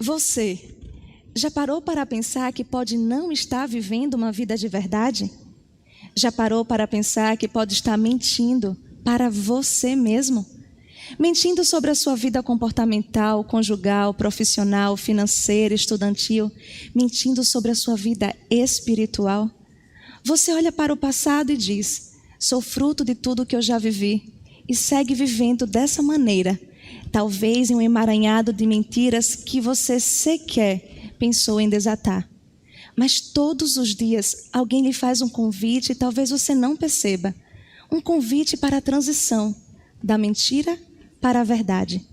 Você já parou para pensar que pode não estar vivendo uma vida de verdade? Já parou para pensar que pode estar mentindo para você mesmo? Mentindo sobre a sua vida comportamental, conjugal, profissional, financeira, estudantil. Mentindo sobre a sua vida espiritual. Você olha para o passado e diz: sou fruto de tudo que eu já vivi. E segue vivendo dessa maneira. Talvez em um emaranhado de mentiras que você sequer pensou em desatar. Mas todos os dias alguém lhe faz um convite e talvez você não perceba. Um convite para a transição da mentira para a verdade.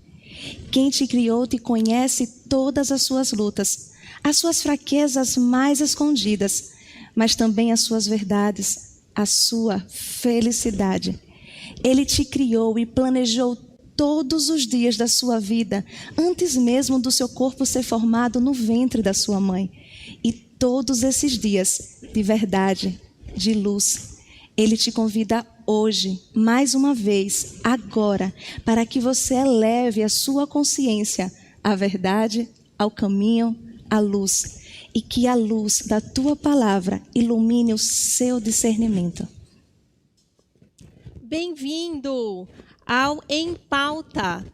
Quem te criou te conhece todas as suas lutas, as suas fraquezas mais escondidas, mas também as suas verdades, a sua felicidade. Ele te criou e planejou todos os dias da sua vida, antes mesmo do seu corpo ser formado no ventre da sua mãe. E todos esses dias de verdade, de luz, Ele te convida hoje, mais uma vez, agora, para que você eleve a sua consciência à verdade, ao caminho, à luz. E que a luz da tua palavra ilumine o seu discernimento. Bem-vindo ao Em Pauta.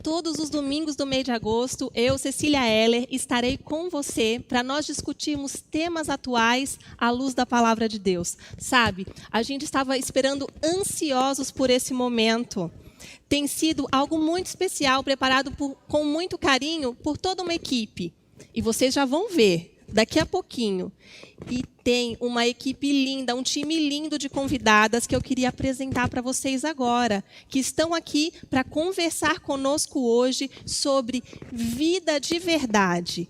Todos os domingos do mês de agosto, eu, Cecília Heller, estarei com você para nós discutirmos temas atuais à luz da palavra de Deus. Sabe, a gente estava esperando ansiosos por esse momento. Tem sido algo muito especial, preparado com muito carinho por toda uma equipe. E vocês já vão ver daqui a pouquinho. E tem uma equipe linda, um time lindo de convidadas que eu queria apresentar para vocês agora, que estão aqui para conversar conosco hoje sobre vida de verdade.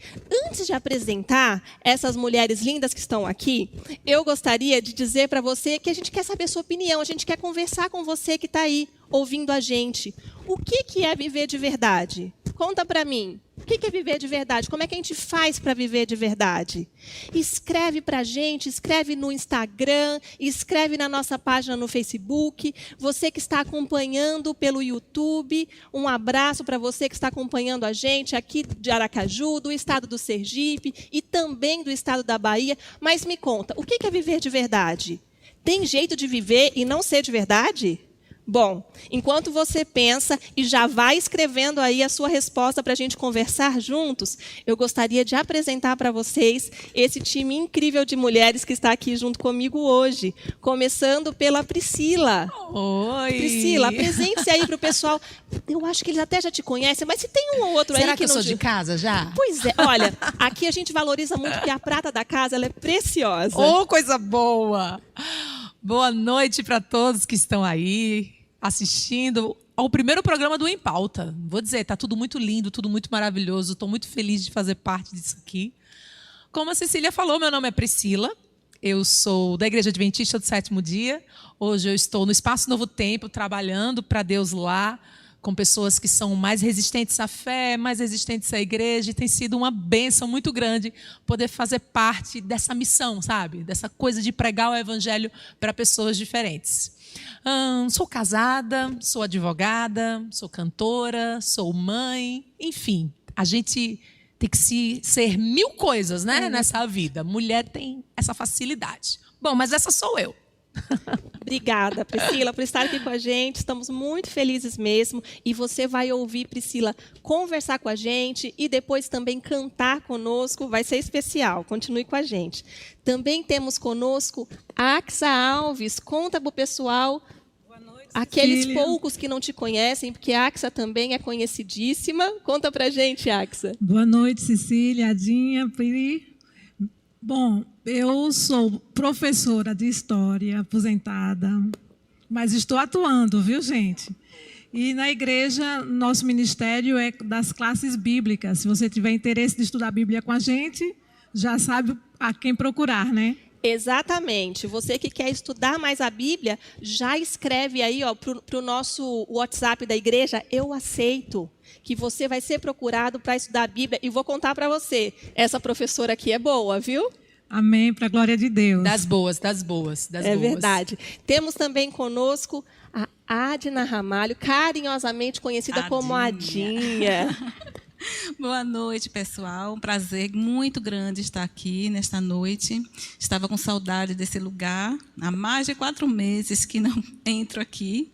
Antes de apresentar essas mulheres lindas que estão aqui, eu gostaria de dizer para você que a gente quer saber sua opinião, a gente quer conversar com você que está aí ouvindo a gente. O que é viver de verdade? Conta para mim. O que é viver de verdade? Como é que a gente faz para viver de verdade? Escreve para a gente, escreve no Instagram, escreve na nossa página no Facebook. Você que está acompanhando pelo YouTube, um abraço para você que está acompanhando a gente aqui de Aracaju, do estado do Sergipe e também do estado da Bahia. Mas me conta, o que é viver de verdade? Tem jeito de viver e não ser de verdade? Bom, enquanto você pensa e já vai escrevendo aí a sua resposta para a gente conversar juntos, eu gostaria de apresentar para vocês esse time incrível de mulheres que está aqui junto comigo hoje. Começando pela Priscila. Oi! Priscila, apresente-se aí para o pessoal. Eu acho que eles até já te conhecem, mas se tem um ou outro Será aí que eu não sou de casa já? Pois é, olha, aqui a gente valoriza muito porque a prata da casa ela é preciosa. Oh, coisa boa! Boa noite para todos que estão aí assistindo ao primeiro programa do Em Pauta. Vou dizer, está tudo muito lindo, tudo muito maravilhoso. Estou muito feliz de fazer parte disso aqui. Como a Cecília falou, meu nome é Priscila. Eu sou da Igreja Adventista do Sétimo Dia. Hoje eu estou no Espaço Novo Tempo, trabalhando para Deus lá, com pessoas que são mais resistentes à fé, mais resistentes à igreja. E tem sido uma bênção muito grande poder fazer parte dessa missão, sabe? Dessa coisa de pregar o evangelho para pessoas diferentes. Sou casada, sou advogada, sou cantora, sou mãe, enfim, a gente tem que ser mil coisas, né, nessa vida. Mulher tem essa facilidade. Bom, mas essa sou eu. Obrigada, Priscila, por estar aqui com a gente. Estamos muito felizes mesmo. E você vai ouvir Priscila conversar com a gente e depois também cantar conosco. Vai ser especial. Continue com a gente. Também temos conosco Axa Alves. Conta para o pessoal. Boa noite, aqueles Cecília. poucos que não te conhecem, porque a Axa também é conhecidíssima. Conta para a gente, Axa. Boa noite, Cecília, Adinha, Pri. Bom, eu sou professora de História, aposentada, mas estou atuando, viu, gente? E na igreja, nosso ministério é das classes bíblicas. Se você tiver interesse de estudar a Bíblia com a gente, já sabe a quem procurar, né? Exatamente. Você que quer estudar mais a Bíblia, já escreve aí para o nosso WhatsApp da igreja, eu aceito, que você vai ser procurado para estudar a Bíblia. E vou contar para você, essa professora aqui é boa, viu? Amém, para a glória de Deus. Das boas, das boas, das É boas. verdade. Temos também conosco a Adna Ramalho, carinhosamente conhecida como Adinha. Boa noite, pessoal. Um prazer muito grande estar aqui nesta noite. Estava com saudade desse lugar. Há mais de 4 meses que não entro aqui.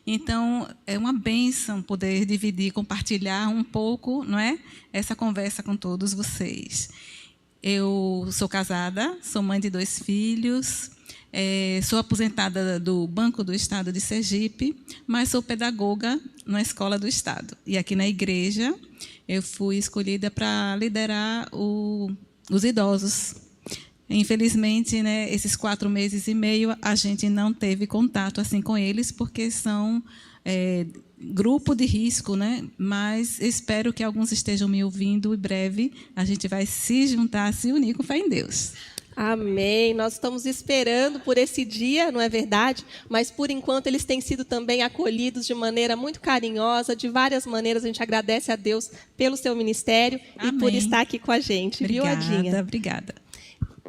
Então, é uma bênção poder dividir, compartilhar um pouco, não é, essa conversa com todos vocês. Eu sou casada, sou mãe de 2 filhos, sou aposentada do Banco do Estado de Sergipe, mas sou pedagoga na Escola do Estado. E aqui na igreja, eu fui escolhida para liderar os idosos. Infelizmente, né, esses 4 meses e meio, a gente não teve contato assim com eles, porque são grupo de risco, né? Mas espero que alguns estejam me ouvindo. Em breve, a gente vai se juntar, se unir com fé em Deus. Amém. Nós estamos esperando por esse dia, não é verdade? Mas, por enquanto, eles têm sido também acolhidos de maneira muito carinhosa, de várias maneiras. A gente agradece a Deus pelo seu ministério. Amém. E por estar aqui com a gente. Obrigada, viu, Adinha? Obrigada.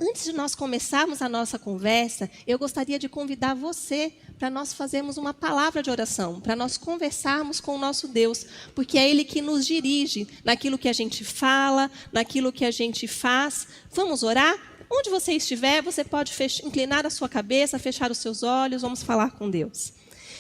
Antes de nós começarmos a nossa conversa, eu gostaria de convidar você para nós fazermos uma palavra de oração, para nós conversarmos com o nosso Deus, porque é Ele que nos dirige naquilo que a gente fala, naquilo que a gente faz. Vamos orar? Onde você estiver, você pode inclinar a sua cabeça, fechar os seus olhos, vamos falar com Deus.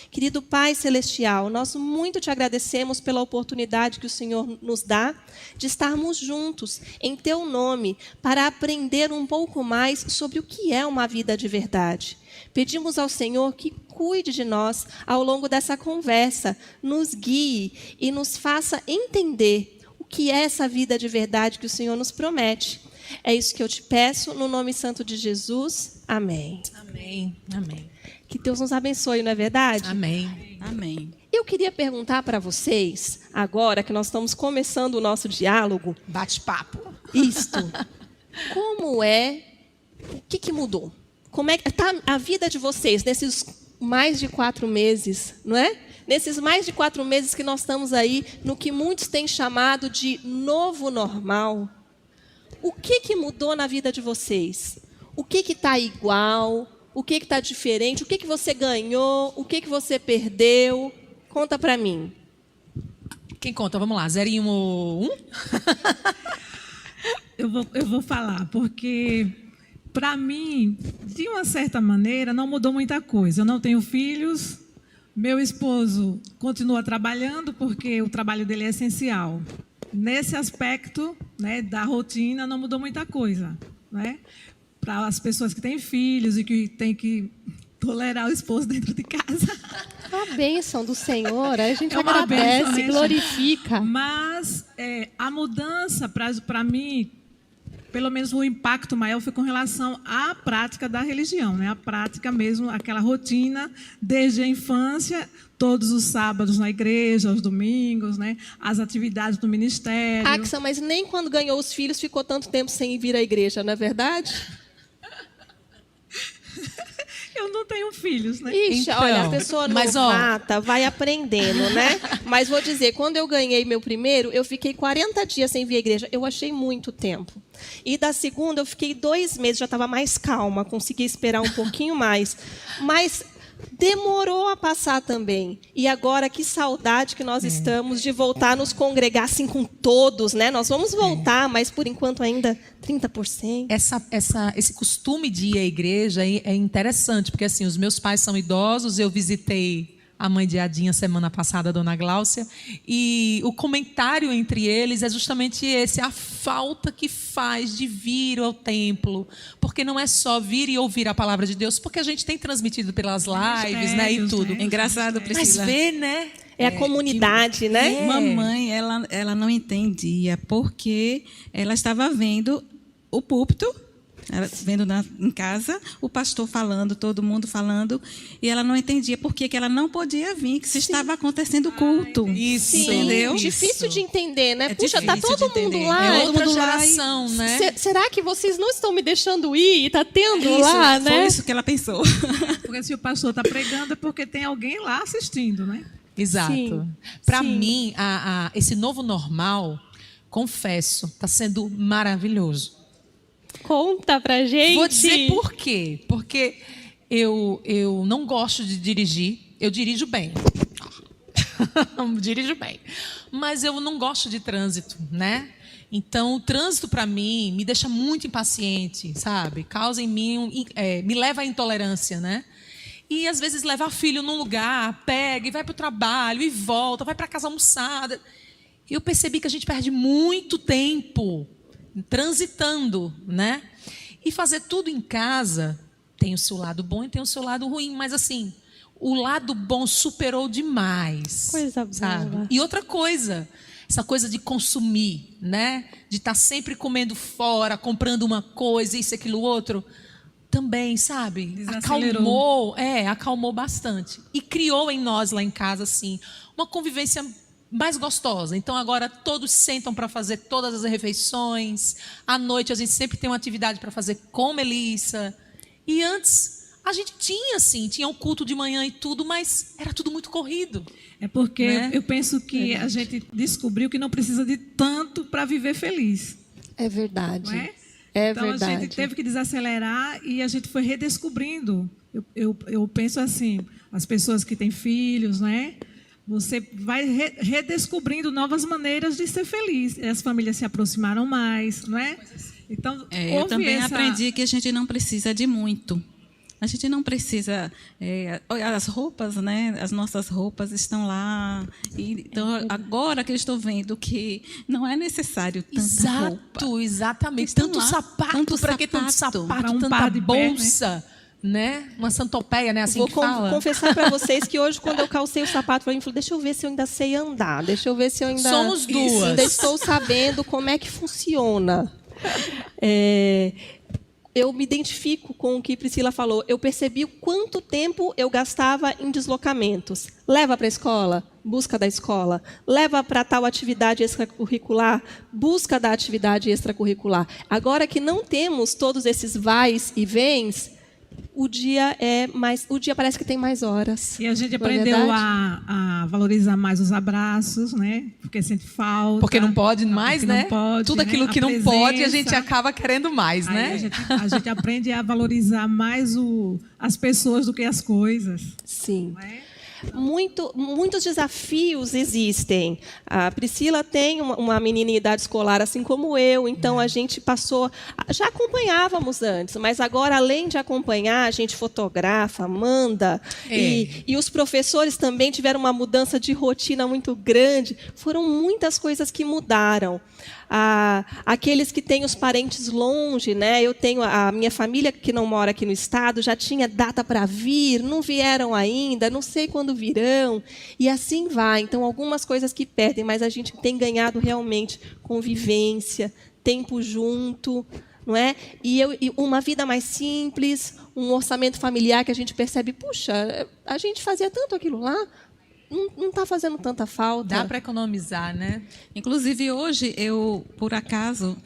Querido Pai Celestial, nós muito te agradecemos pela oportunidade que o Senhor nos dá de estarmos juntos em Teu nome para aprender um pouco mais sobre o que é uma vida de verdade. Pedimos ao Senhor que cuide de nós ao longo dessa conversa, nos guie e nos faça entender o que é essa vida de verdade que o Senhor nos promete. É isso que eu te peço, no nome santo de Jesus. Amém. Amém. Amém. Que Deus nos abençoe, não é verdade? Amém. Amém. Eu queria perguntar para vocês, agora que nós estamos começando o nosso diálogo. Bate-papo. Isto. Como é? O que mudou? Como é que está a vida de vocês nesses mais de 4 meses, não é? Nesses mais de 4 meses que nós estamos aí no que muitos têm chamado de novo normal. O que mudou na vida de vocês? O que está igual? O que está diferente? O que você ganhou? O que você perdeu? Conta para mim. Quem conta? Vamos lá. 0 ou 1? Eu vou falar, porque, para mim, de uma certa maneira, não mudou muita coisa. Eu não tenho filhos, meu esposo continua trabalhando, porque o trabalho dele é essencial. Nesse aspecto, né, da rotina, não mudou muita coisa, né? Para as pessoas que têm filhos e que têm que tolerar o esposo dentro de casa. A bênção do Senhor, a gente uma agradece, bênção, né, glorifica. Mas a mudança, para mim, pelo menos o impacto maior foi com relação à prática da religião, né? A prática mesmo, aquela rotina desde a infância, todos os sábados na igreja, aos domingos, né? As atividades do ministério. Axa, mas nem quando ganhou os filhos ficou tanto tempo sem vir à igreja, não é verdade? Eu não tenho filhos, né? Ixi, Então, olha, a pessoa mas, novata vai aprendendo, né? Mas vou dizer, quando eu ganhei meu primeiro, eu fiquei 40 dias sem vir à igreja. Eu achei muito tempo. E da segunda, eu fiquei 2 meses, já estava mais calma, consegui esperar um pouquinho mais. Mas demorou a passar também. E agora, que saudade que nós estamos de voltar a nos congregar assim com todos, né? Nós vamos voltar, mas por enquanto ainda 30%. Esse costume de ir à igreja é interessante, porque assim, os meus pais são idosos, eu visitei a mãe de Adinha semana passada, a dona Gláucia, e o comentário entre eles é justamente esse, a falta que faz de vir ao templo, porque não é só vir e ouvir a palavra de Deus, porque a gente tem transmitido pelas lives, né, e tudo. É engraçado, Priscila. Mas ver, né? É a comunidade, né? Mamãe, ela não entendia porque ela estava vendo o púlpito, vendo em casa, o pastor falando, todo mundo falando, e ela não entendia por que ela não podia vir, que se estava acontecendo culto. Isso, entendeu? Difícil de entender, né? É Puxa, tá difícil todo de mundo entender. lá. É todo outra mundo lá geração, né? Será que vocês não estão me deixando ir? E tá tendo Isso, lá, né? foi isso que ela pensou. Porque se o pastor está pregando é porque tem alguém lá assistindo, né? Exato. Sim, Para sim. mim, esse novo normal, confesso, está sendo maravilhoso. Conta pra gente. Vou dizer por quê. Porque eu não gosto de dirigir, eu dirijo bem. Dirijo bem. Mas eu não gosto de trânsito, né? Então, o trânsito, para mim, me deixa muito impaciente, sabe? Causa em mim, me leva à intolerância, né? E, às vezes, levar filho num lugar, pega e vai para o trabalho, e volta, vai para casa almoçada. E eu percebi que a gente perde muito tempo transitando, né? E fazer tudo em casa tem o seu lado bom e tem o seu lado ruim. Mas, assim, o lado bom superou demais. Coisa boa. Sabe? E outra coisa, essa coisa de consumir, né? De estar sempre comendo fora, comprando uma coisa, isso, aquilo, outro, também, sabe? Desacelerou. Acalmou bastante. E criou em nós lá em casa, assim, uma convivência mais gostosa. Então, agora todos sentam para fazer todas as refeições. À noite, a gente sempre tem uma atividade para fazer com Melissa. E antes, a gente tinha, assim, tinha um culto de manhã e tudo, mas era tudo muito corrido. É porque Né? eu penso que a gente descobriu que não precisa de tanto para viver feliz. É verdade. Não é? É Então, verdade. a gente teve que desacelerar e a gente foi redescobrindo. Eu penso assim, as pessoas que têm filhos, né? Você vai redescobrindo novas maneiras de ser feliz. As famílias se aproximaram mais, não é? Então, Eu houve também essa... aprendi que a gente não precisa de muito. A gente não precisa... as roupas, né? As nossas roupas estão lá. Então, agora que eu estou vendo que não é necessário tanta roupa. Exatamente. Estão Tanto lá, sapato, tanto para que tanto sapato? sapato, Para um tanta par de pé, bolsa, né? Uma santopeia, né? Assim Vou que fala. confessar para vocês que hoje, quando eu calcei o sapato, eu falei, deixa eu ver se eu ainda sei andar, deixa eu ver se eu ainda... Somos duas. Ainda estou sabendo como é que funciona. Eu me identifico com o que Priscila falou. Eu percebi o quanto tempo eu gastava em deslocamentos. Leva para a escola, busca da escola. Leva para tal atividade extracurricular, busca da atividade extracurricular. Agora que não temos todos esses vais e vens, o dia parece que tem mais horas. E a gente Não é aprendeu verdade? a valorizar mais os abraços, né? Porque sente falta. Porque não pode mais, porque né? não pode, Tudo né? aquilo que A não pode, a presença. gente acaba querendo mais, Aí né? a gente aprende a valorizar mais as pessoas do que as coisas. Sim. Não é? Muitos desafios existem. A Priscila tem uma menina em idade escolar, assim como eu, então a gente passou... Já acompanhávamos antes, mas agora, além de acompanhar, a gente fotografa, manda. E os professores também tiveram uma mudança de rotina muito grande. Foram muitas coisas que mudaram. Aqueles que têm os parentes longe, né? Eu tenho a minha família que não mora aqui no estado, já tinha data para vir, não vieram ainda, não sei quando virão, e assim vai. Então, algumas coisas que perdem, mas a gente tem ganhado realmente convivência, tempo junto, não é? E uma vida mais simples, um orçamento familiar que a gente percebe, puxa, a gente fazia tanto aquilo lá, não está fazendo tanta falta. Dá para economizar, né? Inclusive, hoje, eu, por acaso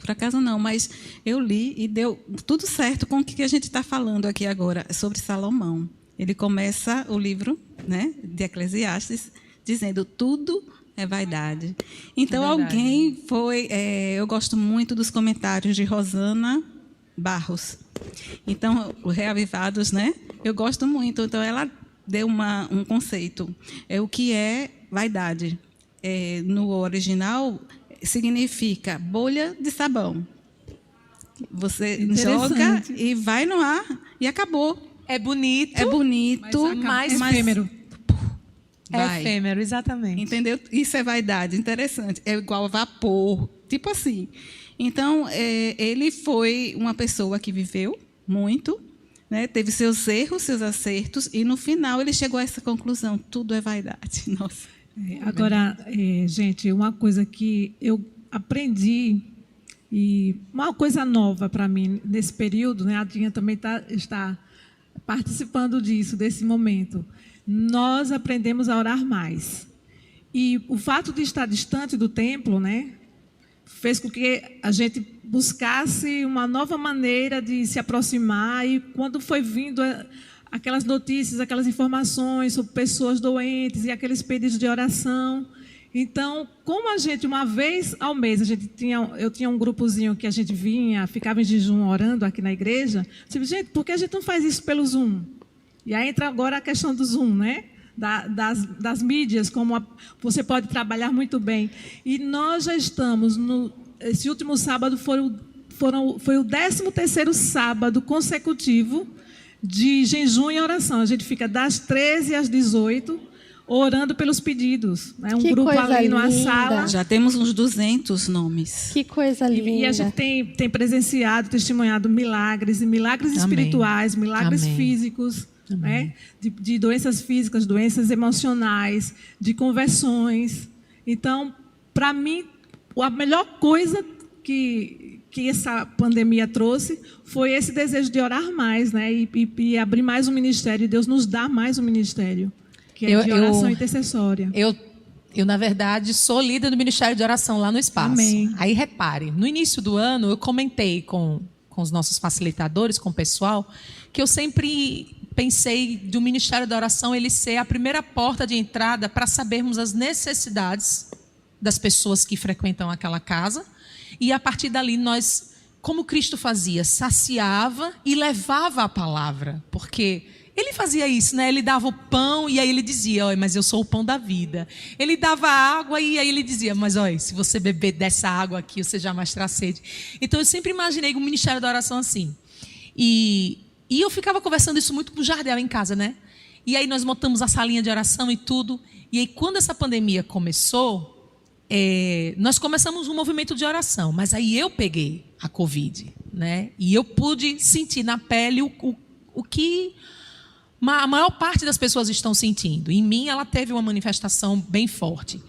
não, mas eu li e deu tudo certo com o que a gente está falando aqui agora, sobre Salomão. Ele começa o livro, né, de Eclesiastes dizendo tudo é vaidade. Então, É verdade. alguém foi... eu gosto muito dos comentários de Rosana Barros. Então, o Reavivados, né? Eu gosto muito. Então, ela deu um conceito. O que é vaidade? No original, significa bolha de sabão. Você joga e vai no ar e acabou. É bonito. É bonito, mas efêmero. É vai. efêmero, exatamente. Entendeu? Isso é vaidade, interessante. É igual a vapor, tipo assim. Então, ele foi uma pessoa que viveu muito, né? Teve seus erros, seus acertos, e no final ele chegou a essa conclusão: tudo é vaidade. Nossa. Agora, gente, uma coisa que eu aprendi, e uma coisa nova para mim nesse período, né? A Dinha também está participando desse momento. Nós aprendemos a orar mais. E o fato de estar distante do templo, né, fez com que a gente buscasse uma nova maneira de se aproximar. E quando foi vindo aquelas notícias, aquelas informações sobre pessoas doentes e aqueles pedidos de oração, então, como a gente, uma vez ao mês, eu tinha um grupozinho que a gente ficava em jejum orando aqui na igreja. Eu disse, gente, por que a gente não faz isso pelo Zoom? E aí entra agora a questão do Zoom, né? das mídias, como você pode trabalhar muito bem. E nós já estamos, esse último sábado foi o 13º sábado consecutivo de jejum e oração. A gente fica das 13 às 18, orando pelos pedidos. Um Que grupo coisa ali numa linda. sala. Já temos uns 200 nomes. Que coisa linda. E a gente tem presenciado, testemunhado milagres, e milagres Amém. espirituais, milagres Amém. físicos, né? De doenças físicas, doenças emocionais, de conversões. Então, para mim, a melhor coisa que essa pandemia trouxe foi esse desejo de orar mais, né? E abrir mais um ministério. Deus nos dá mais um ministério, que é de oração intercessória. Eu, na verdade, sou líder do Ministério de Oração lá no Espaço. Amém. Aí, repare, no início do ano, eu comentei com os nossos facilitadores, com o pessoal, que eu sempre pensei do Ministério da Oração ele ser a primeira porta de entrada para sabermos as necessidades das pessoas que frequentam aquela casa. E, a partir dali, nós, como Cristo fazia, saciava e levava a palavra. Porque ele fazia isso, né? Ele dava o pão e aí ele dizia, olha, mas eu sou o pão da vida. Ele dava água e aí ele dizia, mas olha, se você beber dessa água aqui, você jamais terá sede. Então, eu sempre imaginei o Ministério da Oração assim. E eu ficava conversando isso muito com o Jardel em casa, né? E aí nós montamos a salinha de oração e tudo. E aí, quando essa pandemia começou, nós começamos um movimento de oração. Mas aí eu peguei a Covid, né? E eu pude sentir na pele o que a maior parte das pessoas estão sentindo. Em mim, ela teve uma manifestação bem forte.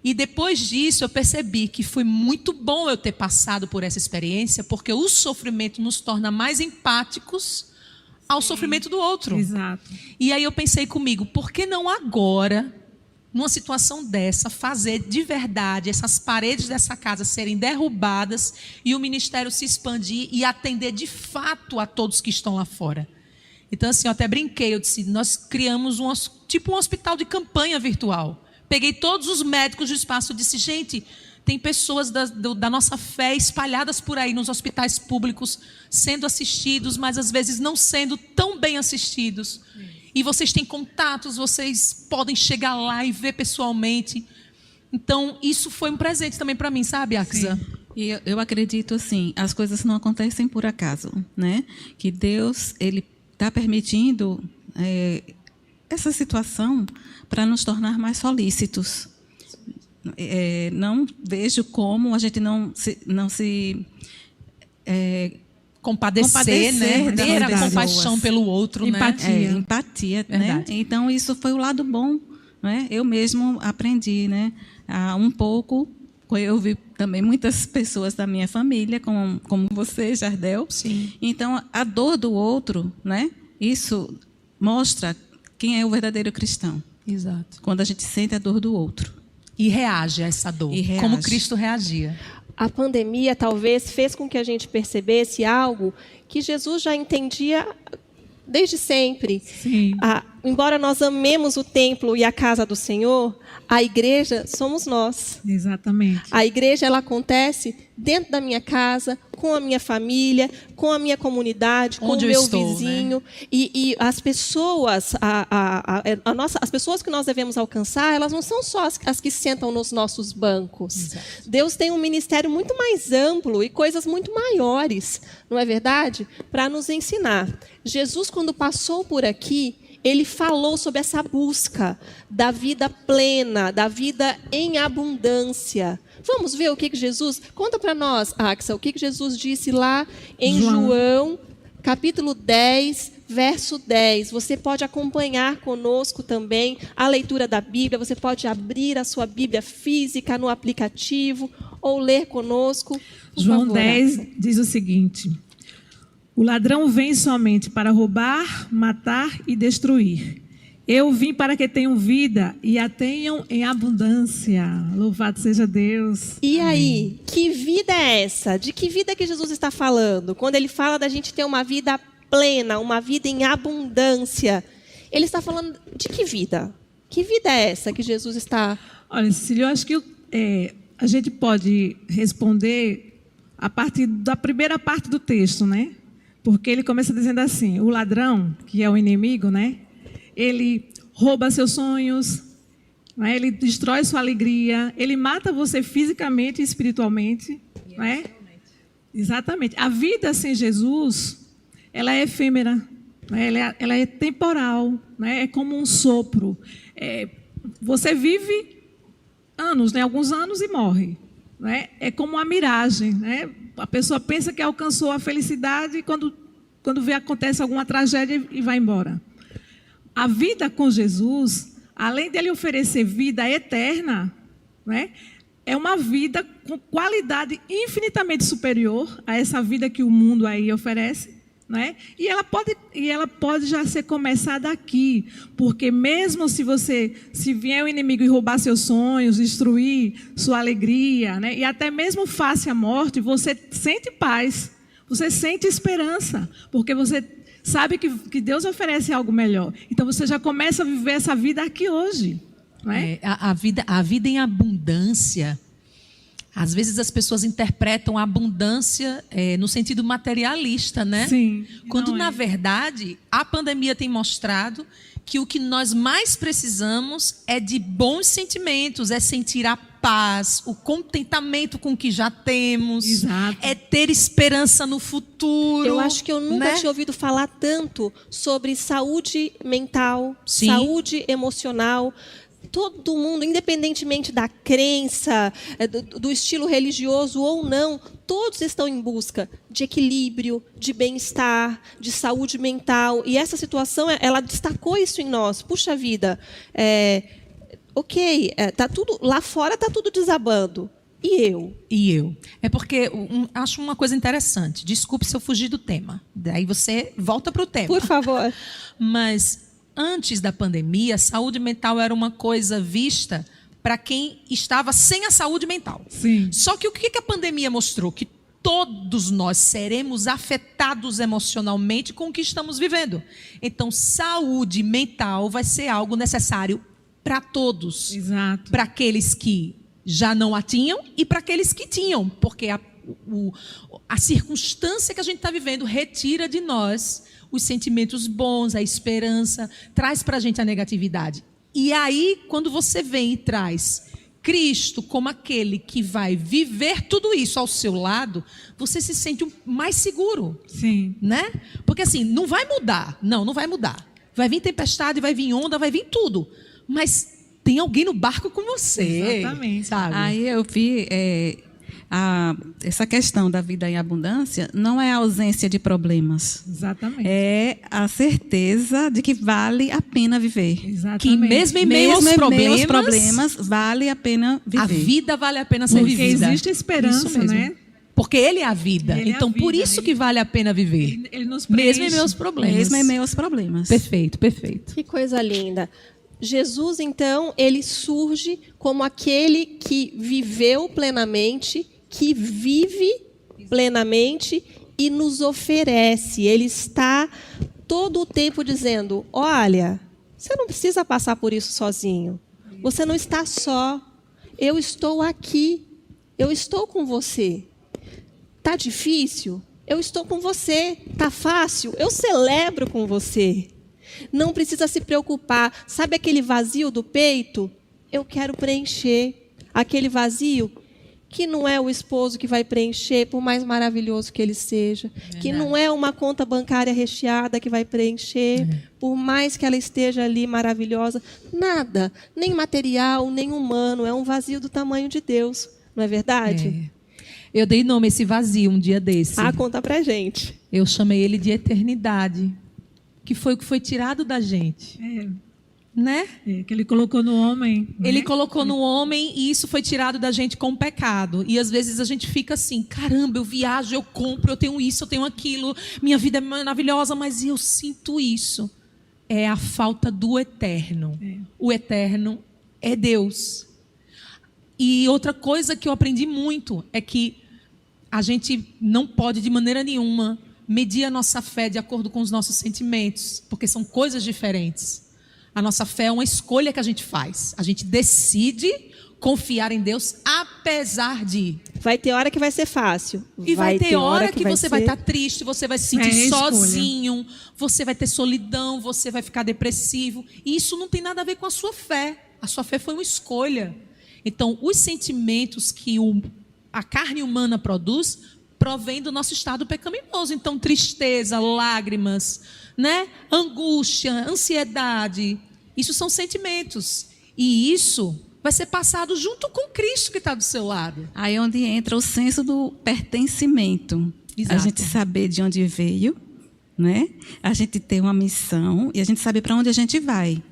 E depois disso, eu percebi que foi muito bom eu ter passado por essa experiência, porque o sofrimento nos torna mais empáticos ao sofrimento do outro. Exato. E aí eu pensei comigo, por que não agora, numa situação dessa, fazer de verdade essas paredes dessa casa serem derrubadas e o ministério se expandir e atender de fato a todos que estão lá fora? Então, assim, eu até brinquei, eu disse, nós criamos um hospital de campanha virtual. Peguei todos os médicos do espaço e disse, gente, tem pessoas da nossa fé espalhadas por aí nos hospitais públicos, sendo assistidos, mas às vezes não sendo tão bem assistidos. E vocês têm contatos, vocês podem chegar lá e ver pessoalmente. Então, isso foi um presente também para mim, sabe, Axa? E eu acredito, assim, as coisas não acontecem por acaso, né? Que Deus, Ele está permitindo essa situação para nos tornar mais solícitos. Não vejo como a gente não se compadecer, né? Ter a compaixão pelo outro, Empatia. né? Empatia, né? Verdade. Então, isso foi o lado bom, né? Eu mesmo aprendi, né? Um pouco. Eu vi também muitas pessoas da minha família, como você, Jardel. Sim. Então, a dor do outro, né? Isso mostra quem é o verdadeiro cristão. Exato. Quando a gente sente a dor do outro. E reage a essa dor, E reage. como Cristo reagia. A pandemia talvez fez com que a gente percebesse algo que Jesus já entendia desde sempre. Sim. Embora nós amemos o templo e a casa do Senhor, a igreja somos nós. Exatamente. A igreja ela acontece dentro da minha casa, com a minha família, com a minha comunidade, com Onde o eu meu estou, vizinho. Né? E as pessoas, as pessoas que nós devemos alcançar, elas não são só as que sentam nos nossos bancos. Exato. Deus tem um ministério muito mais amplo e coisas muito maiores, não é verdade? Para nos ensinar. Jesus, quando passou por aqui, ele falou sobre essa busca da vida plena, da vida em abundância. Vamos ver o que Jesus... Conta para nós, Axa, o que Jesus disse lá em João, capítulo 10, verso 10. Você pode acompanhar conosco também a leitura da Bíblia, você pode abrir a sua Bíblia física no aplicativo ou ler conosco. Por João favor, 10 Axa. diz o seguinte: o ladrão vem somente para roubar, matar e destruir. Eu vim para que tenham vida e a tenham em abundância. Louvado seja Deus. E aí, que vida é essa? De que vida que Jesus está falando? Quando ele fala da gente ter uma vida plena, uma vida em abundância, ele está falando de que vida? Que vida é essa que Jesus está... Olha, Cecília, eu acho que a gente pode responder a partir da primeira parte do texto, né? Porque ele começa dizendo assim, o ladrão, que é o inimigo, né? Ele rouba seus sonhos, não é? Ele destrói sua alegria, ele mata você fisicamente e espiritualmente. Não é? Exatamente. A vida sem Jesus, ela é efêmera, não é? Ela é temporal, não é? É como um sopro. Você vive anos, né? Alguns anos e morre. Não é? É como uma miragem. Né? A pessoa pensa que alcançou a felicidade e quando vê acontece alguma tragédia e vai embora. A vida com Jesus, além dele oferecer vida eterna, né, é uma vida com qualidade infinitamente superior a essa vida que o mundo aí oferece, né? E ela pode já ser começada aqui, porque mesmo se vier o inimigo e roubar seus sonhos, destruir sua alegria, né, e até mesmo face à morte, você sente paz, você sente esperança, porque você sabe que Deus oferece algo melhor. Então você já começa a viver essa vida aqui hoje. Não é? A vida em abundância. Às vezes as pessoas interpretam a abundância no sentido materialista, né? Sim. Quando, na verdade, a pandemia tem mostrado que o que nós mais precisamos é de bons sentimentos, é sentir a paz, o contentamento com o que já temos, Exato. É ter esperança no futuro. Eu acho que eu nunca né? tinha ouvido falar tanto sobre saúde mental, Sim. saúde emocional. Todo mundo, independentemente da crença, do estilo religioso ou não, todos estão em busca de equilíbrio, de bem-estar, de saúde mental. E essa situação, ela destacou isso em nós. Puxa vida, tá tudo, lá fora está tudo desabando. E eu? É porque acho uma coisa interessante. Desculpe se eu fugir do tema. Daí você volta para o tema. Por favor. Mas antes da pandemia, a saúde mental era uma coisa vista para quem estava sem a saúde mental. Sim. Só que o que a pandemia mostrou? Que todos nós seremos afetados emocionalmente com o que estamos vivendo. Então, saúde mental vai ser algo necessário para todos. Exato. Para aqueles que já não a tinham e para aqueles que tinham. Porque a circunstância que a gente está vivendo retira de nós os sentimentos bons, a esperança, traz para a gente a negatividade. E aí, quando você vem e traz Cristo como aquele que vai viver tudo isso ao seu lado, você se sente mais seguro. Sim. Né? Porque assim, não vai mudar. Não vai mudar. Vai vir tempestade, vai vir onda, vai vir tudo. Mas tem alguém no barco com você. Exatamente. Sabe? Aí eu vi essa questão da vida em abundância não é a ausência de problemas. Exatamente. É a certeza de que vale a pena viver. Exatamente. Que mesmo em meio aos problemas, vale a pena viver. A vida vale a pena ser Porque vivida. existe esperança, Isso mesmo. né? Porque Ele é a vida. Ele é Então, a por vida. isso que vale a pena viver. Ele nos preenche. Mesmo em meus problemas. Mesmo em meio aos problemas. Perfeito, perfeito. Que coisa linda. Jesus, então, ele surge como aquele que viveu plenamente, que vive plenamente e nos oferece. Ele está todo o tempo dizendo, olha, você não precisa passar por isso sozinho. Você não está só. Eu estou aqui. Eu estou com você. Está difícil? Eu estou com você. Está fácil? Eu celebro com você. Não precisa se preocupar. Sabe aquele vazio do peito? Eu quero preencher. Aquele vazio que não é o esposo que vai preencher, por mais maravilhoso que ele seja. Que não é uma conta bancária recheada que vai preencher, por mais que ela esteja ali maravilhosa. Nada. Nem material, nem humano. É um vazio do tamanho de Deus. Não é verdade? Eu dei nome a esse vazio um dia desse. Conta pra gente. Eu chamei ele de eternidade. Que foi o que foi tirado da gente. Né? Que ele colocou no homem. Ele né? colocou no homem e isso foi tirado da gente com o pecado. E às vezes a gente fica assim, caramba, eu viajo, eu compro, eu tenho isso, eu tenho aquilo, minha vida é maravilhosa, mas eu sinto isso. É a falta do eterno. O eterno é Deus. E outra coisa que eu aprendi muito é que a gente não pode de maneira nenhuma medir a nossa fé de acordo com os nossos sentimentos, porque são coisas diferentes. A nossa fé é uma escolha que a gente faz. A gente decide confiar em Deus apenas apesar de. Vai ter hora que vai ser fácil. E vai ter hora que você vai ser... estar triste, você vai se sentir sozinho, você vai ter solidão, você vai ficar depressivo. E isso não tem nada a ver com a sua fé. A sua fé foi uma escolha. Então, os sentimentos que a carne humana produz provém do nosso estado pecaminoso. Então, tristeza, lágrimas, né? Angústia, ansiedade, isso são sentimentos. E isso vai ser passado junto com Cristo que está do seu lado. Aí é onde entra o senso do pertencimento. Exato. A gente saber de onde veio, né? A gente ter uma missão e a gente saber para onde a gente vai.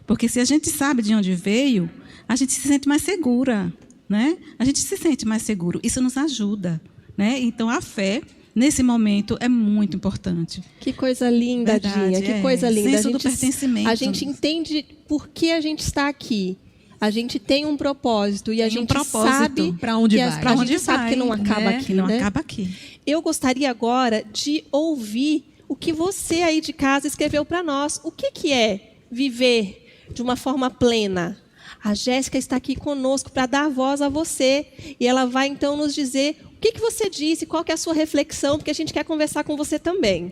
Porque se a gente sabe de onde veio, a gente se sente mais segura, né? A gente se sente mais seguro. Isso nos ajuda, né? Então, a fé, nesse momento, é muito importante. Que coisa linda, Verdade, Dinha. Que coisa linda. Senso do pertencimento. A gente entende por que a gente está aqui. A gente tem um propósito e a gente sabe para onde vai. A gente sabe que não acaba aqui, Não né? acaba aqui. Eu gostaria agora de ouvir o que você aí de casa escreveu para nós. O que é viver de uma forma plena? A Jéssica está aqui conosco para dar voz a você. E ela vai, então, nos dizer o que você disse, qual que é a sua reflexão, porque a gente quer conversar com você também.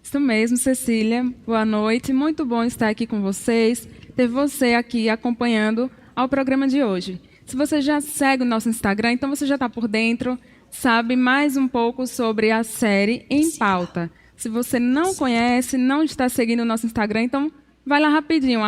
Isso mesmo, Cecília. Boa noite. Muito bom estar aqui com vocês, ter você aqui acompanhando ao programa de hoje. Se você já segue o nosso Instagram, então você já está por dentro, sabe mais um pouco sobre a série Em Pauta. Se você não conhece, não está seguindo o nosso Instagram, então vai lá rapidinho,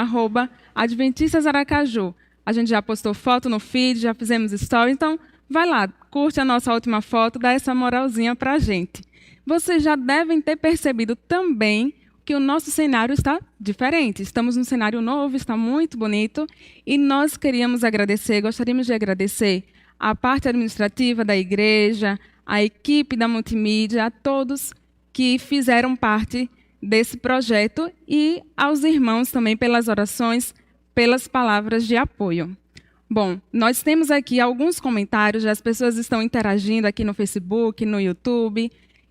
@AdventistasAracaju. A gente já postou foto no feed, já fizemos story, então vai lá, curte a nossa última foto, dá essa moralzinha para a gente. Vocês já devem ter percebido também que o nosso cenário está diferente. Estamos num cenário novo, está muito bonito, e nós gostaríamos de agradecer a parte administrativa da igreja, a equipe da multimídia, a todos que fizeram parte desse projeto e aos irmãos também pelas orações, pelas palavras de apoio. Bom, nós temos aqui alguns comentários, as pessoas estão interagindo aqui no Facebook, no YouTube,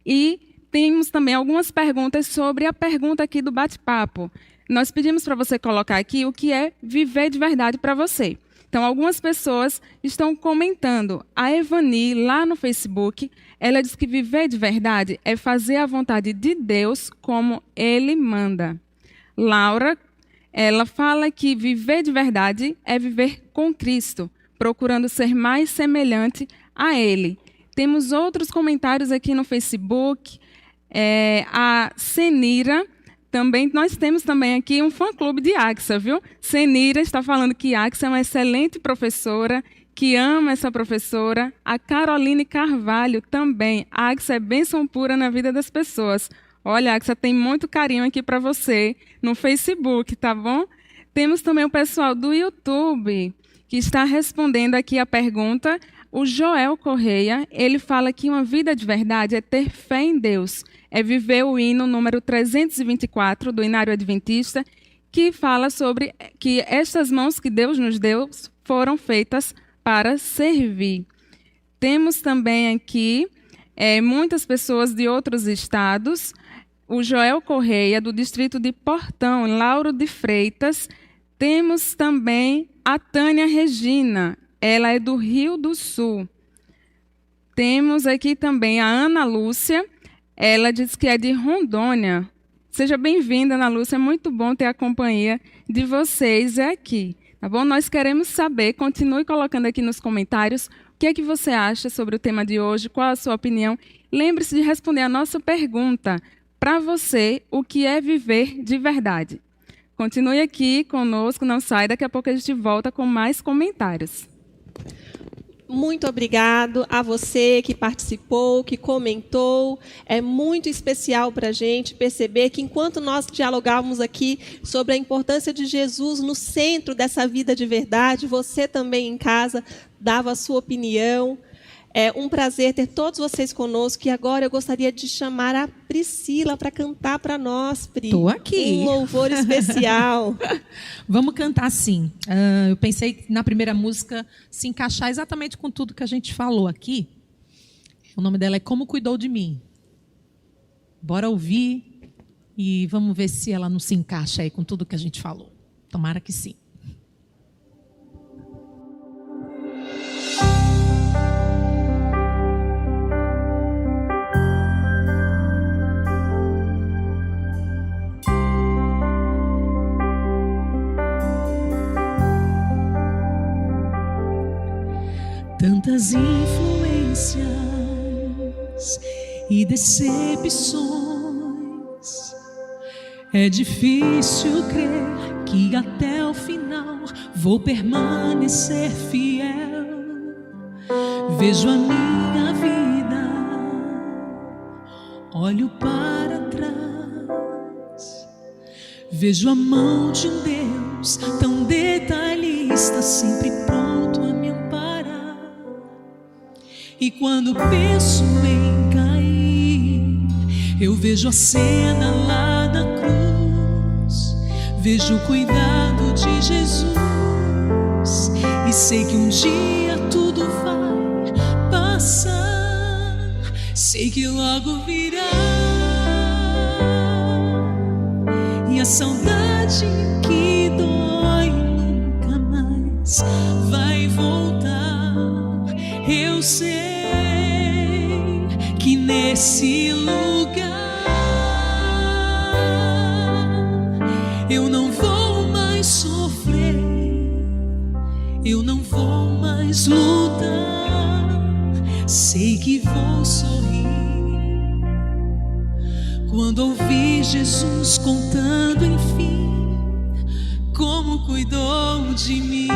e temos também algumas perguntas sobre a pergunta aqui do bate-papo. Nós pedimos para você colocar aqui o que é viver de verdade para você. Então, algumas pessoas estão comentando. A Evani, lá no Facebook, ela diz que viver de verdade é fazer a vontade de Deus como Ele manda. Laura, ela fala que viver de verdade é viver com Cristo, procurando ser mais semelhante a Ele. Temos outros comentários aqui no Facebook. A Senira, também, nós temos também aqui um fã-clube de Axa, viu? Senira está falando que Axa é uma excelente professora, que ama essa professora. A Caroline Carvalho também. A Axa é bênção pura na vida das pessoas. Olha, Axa, tem muito carinho aqui para você no Facebook, tá bom? Temos também o pessoal do YouTube, que está respondendo aqui a pergunta. O Joel Correia, ele fala que uma vida de verdade é ter fé em Deus, é viver o hino número 324 do Inário Adventista, que fala sobre que estas mãos que Deus nos deu foram feitas para servir. Temos também aqui muitas pessoas de outros estados. O Joel Correia, do distrito de Portão, em Lauro de Freitas. Temos também a Tânia Regina, ela é do Rio do Sul. Temos aqui também a Ana Lúcia, ela diz que é de Rondônia. Seja bem-vinda, Ana Lúcia, é muito bom ter a companhia de vocês aqui. Tá bom? Nós queremos saber, continue colocando aqui nos comentários o que é que você acha sobre o tema de hoje, qual a sua opinião. Lembre-se de responder a nossa pergunta. Para você, o que é viver de verdade? Continue aqui conosco, não sai, daqui a pouco a gente volta com mais comentários. Muito obrigado a você que participou, que comentou. É muito especial para a gente perceber que, enquanto nós dialogávamos aqui sobre a importância de Jesus no centro dessa vida de verdade, você também em casa dava a sua opinião. É um prazer ter todos vocês conosco. E agora eu gostaria de chamar a Priscila para cantar para nós, Pri. Estou aqui. Um louvor especial. Vamos cantar sim. Eu pensei na primeira música se encaixar exatamente com tudo que a gente falou aqui. O nome dela é Como Cuidou de Mim. Bora ouvir e vamos ver se ela não se encaixa aí com tudo que a gente falou. Tomara que sim. tantas influências e decepções, é difícil crer que até o final vou permanecer fiel. Vejo a minha vida, olho para trás, vejo a mão de um Deus tão detalhista, sempre pronto a me amparar. E quando penso em cair, eu vejo a cena lá na cruz, vejo o cuidado de Jesus, e sei que um dia tudo vai passar, sei que logo virá, e a saudade que dói nunca mais vai voltar. Eu sei que nesse lugar eu não vou mais sofrer, eu não vou mais lutar, sei que vou sorrir quando ouvir Jesus contando enfim como cuidou de mim.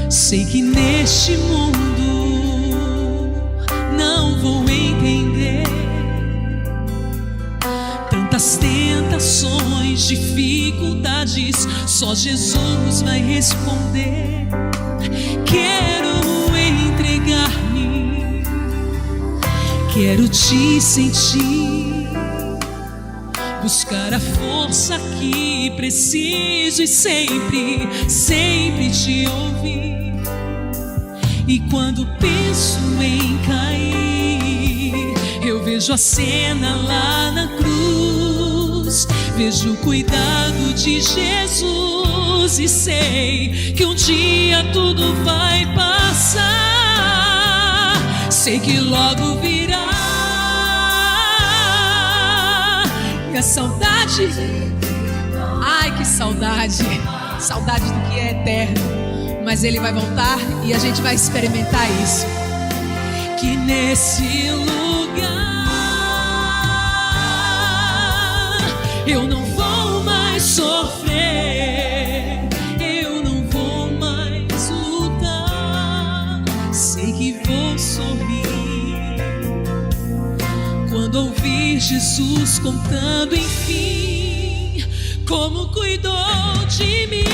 Sei que neste mundo não vou entender tantas tentações, dificuldades, só Jesus vai responder. Quero entregar-me, quero te sentir, buscar a força que preciso e sempre, sempre te ouvir. E quando penso em cair, eu vejo a cena lá na cruz, vejo o cuidado de Jesus, e sei que um dia tudo vai passar, sei que logo virá, e a saudade, ai que saudade, saudade do que é eterno, mas Ele vai voltar e a gente vai experimentar isso. Que nesse lugar eu não vou mais sofrer, eu não vou mais lutar, sei que vou sorrir quando ouvir Jesus contando enfim como cuidou de mim.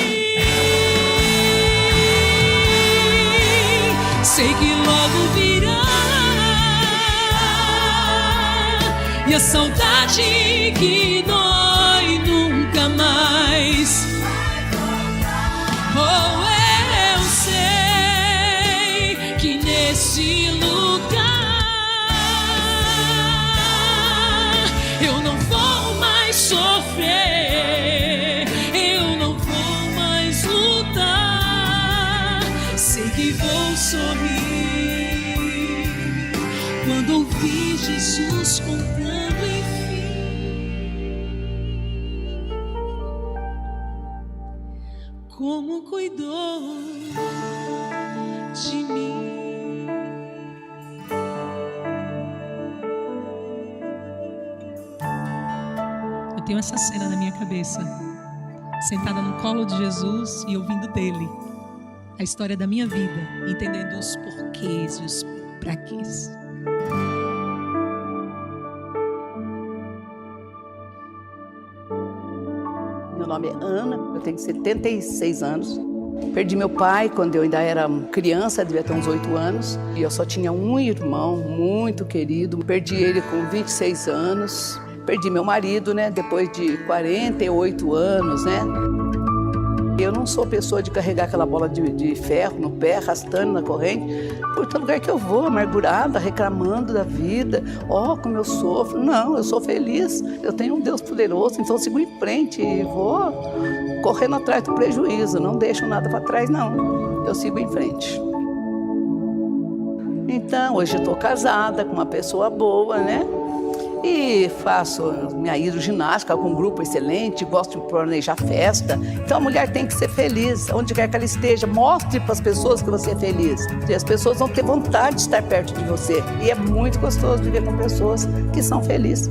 Sei que logo virá, e a saudade que dói nunca mais. Oh, eu sei que nesse lugar eu não vou mais sofrer, eu não vou mais lutar, sei que vou sorrir quando ouvir Jesus contando enfim como cuidou de mim. Eu tenho essa cena na minha cabeça, sentada no colo de Jesus e ouvindo dele a história da minha vida, entendendo os porquês e os praquês. Meu nome é Ana, eu tenho 76 anos. Perdi meu pai quando eu ainda era criança, devia ter uns 8 anos. E eu só tinha um irmão muito querido. Perdi ele com 26 anos. Perdi meu marido, né, depois de 48 anos, né. Eu não sou pessoa de carregar aquela bola de ferro no pé, arrastando na corrente, por todo lugar que eu vou, amargurada, reclamando da vida. Ó, como eu sofro. Não, eu sou feliz. Eu tenho um Deus poderoso, então eu sigo em frente e vou correndo atrás do prejuízo. Não deixo nada para trás, não. Eu sigo em frente. Então, hoje eu estou casada com uma pessoa boa, né? E faço minha hidroginástica com um grupo excelente, gosto de planejar festa. Então a mulher tem que ser feliz, onde quer que ela esteja. Mostre para as pessoas que você é feliz. E as pessoas vão ter vontade de estar perto de você. E é muito gostoso viver com pessoas que são felizes.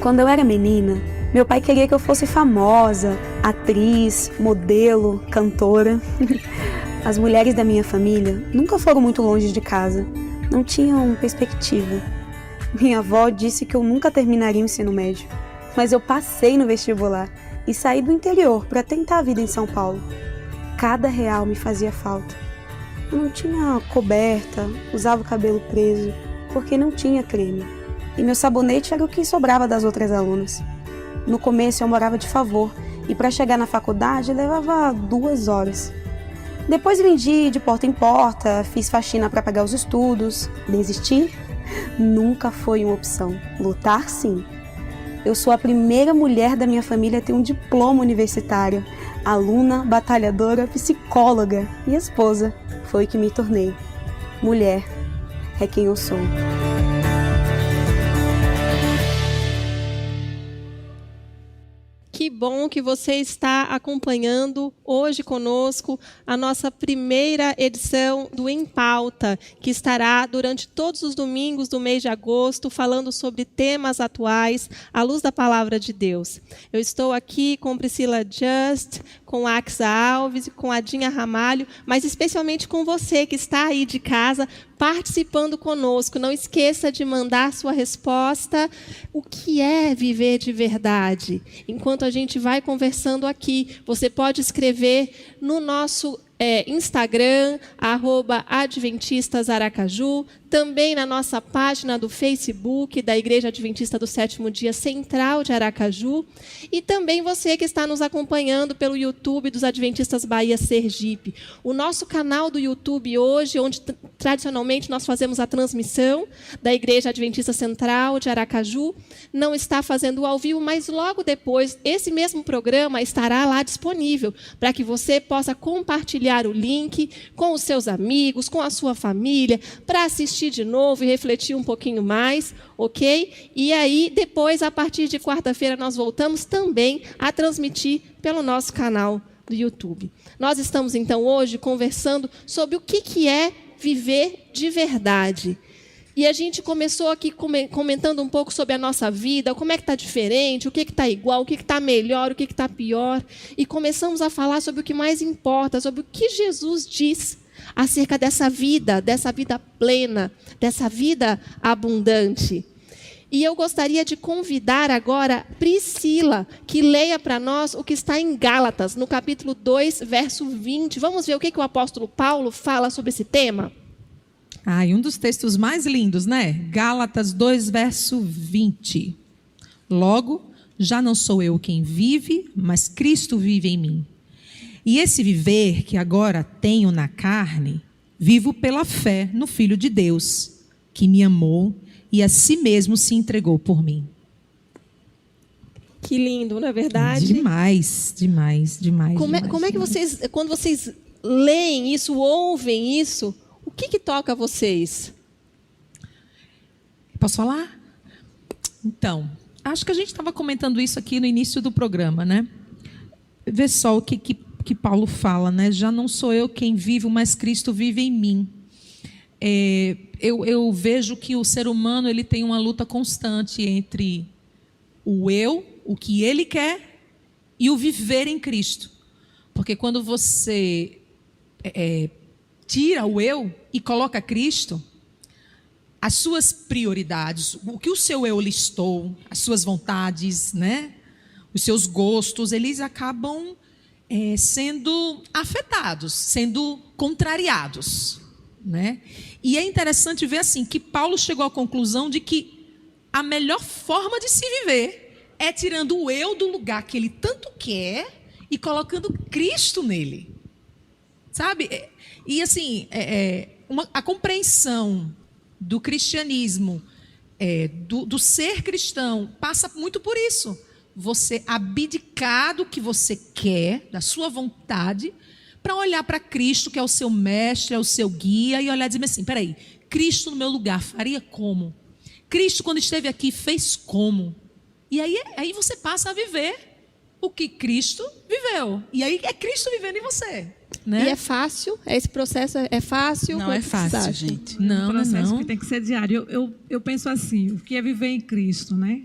Quando eu era menina, meu pai queria que eu fosse famosa, atriz, modelo, cantora. As mulheres da minha família nunca foram muito longe de casa, não tinham perspectiva. Minha avó disse que eu nunca terminaria o ensino médio, mas eu passei no vestibular e saí do interior para tentar a vida em São Paulo. Cada real me fazia falta. Eu não tinha coberta, usava o cabelo preso, porque não tinha creme. E meu sabonete era o que sobrava das outras alunas. No começo eu morava de favor e para chegar na faculdade levava 2 horas. Depois vendi de porta em porta, fiz faxina para pagar os estudos. Desistir? Nunca foi uma opção. Lutar, sim. Eu sou a primeira mulher da minha família a ter um diploma universitário. Aluna, batalhadora, psicóloga e esposa. Foi o que me tornei. Mulher é quem eu sou. Que bom que você está acompanhando hoje conosco a nossa primeira edição do Em Pauta, que estará durante todos os domingos do mês de agosto, falando sobre temas atuais à luz da Palavra de Deus. Eu estou aqui com Priscila Just, com Axa Alves e com Adinha Ramalho, mas especialmente com você que está aí de casa participando conosco. Não esqueça de mandar sua resposta. O que é viver de verdade? Enquanto a gente vai conversando aqui, você pode escrever no nosso Instagram, @adventistasaracaju, também na nossa página do Facebook da Igreja Adventista do Sétimo Dia Central de Aracaju, e também você que está nos acompanhando pelo YouTube dos Adventistas Bahia Sergipe. O nosso canal do YouTube hoje, onde tradicionalmente nós fazemos a transmissão da Igreja Adventista Central de Aracaju, não está fazendo ao vivo, mas logo depois esse mesmo programa estará lá disponível para que você possa compartilhar o link com os seus amigos, com a sua família, para assistir de novo e refletir um pouquinho mais, ok? E aí, depois, a partir de quarta-feira, nós voltamos também a transmitir pelo nosso canal do YouTube. Nós estamos, então, hoje conversando sobre o que é viver de verdade. E a gente começou aqui comentando um pouco sobre a nossa vida, como é que está diferente, o que está igual, o que está melhor, o que está pior. E começamos a falar sobre o que mais importa, sobre o que Jesus diz acerca dessa vida plena, dessa vida abundante. E eu gostaria de convidar agora Priscila, que leia para nós o que está em Gálatas, no capítulo 2, verso 20. Vamos ver o que o apóstolo Paulo fala sobre esse tema? E um dos textos mais lindos, né? Gálatas 2, verso 20. Logo, já não sou eu quem vive, mas Cristo vive em mim. E esse viver que agora tenho na carne, vivo pela fé no Filho de Deus, que me amou e a si mesmo se entregou por mim. Que lindo, não é verdade? Demais, demais, demais. Como é que vocês, quando vocês leem isso, ouvem isso, o que toca a vocês? Posso falar? Então, acho que a gente estava comentando isso aqui no início do programa, né? Vê só o que Paulo fala, né? Já não sou eu quem vivo, mas Cristo vive em mim. Eu vejo que o ser humano ele tem uma luta constante entre o eu, o que ele quer, e o viver em Cristo. Porque quando você tira o eu e coloca Cristo, as suas prioridades, o que o seu eu listou, as suas vontades, né? Os seus gostos, eles acabam sendo afetados, sendo contrariados, né? E é interessante ver assim que Paulo chegou à conclusão de que a melhor forma de se viver é tirando o eu do lugar que ele tanto quer e colocando Cristo nele, sabe? E assim, a compreensão do cristianismo, do ser cristão, passa muito por isso. Você abdicar do que você quer, da sua vontade, para olhar para Cristo, que é o seu mestre, é o seu guia, e olhar e dizer assim, peraí, Cristo no meu lugar faria como? Cristo, quando esteve aqui, fez como? E aí você passa a viver o que Cristo viveu. E aí é Cristo vivendo em você. Né? E é fácil? Esse processo é fácil? Não é fácil, gente. Não, um processo não. que tem que ser diário. Eu penso assim, o que é viver em Cristo, né?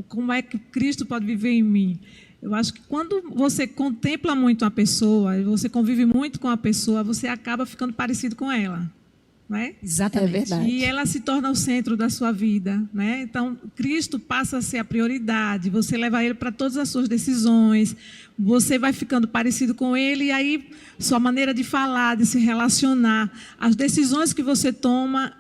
Como é que Cristo pode viver em mim? Eu acho que quando você contempla muito a pessoa, você convive muito com a pessoa, você acaba ficando parecido com ela. Né? Exatamente. É verdade. E ela se torna o centro da sua vida, né? Então, Cristo passa a ser a prioridade, você leva ele para todas as suas decisões, você vai ficando parecido com ele, e aí sua maneira de falar, de se relacionar, as decisões que você toma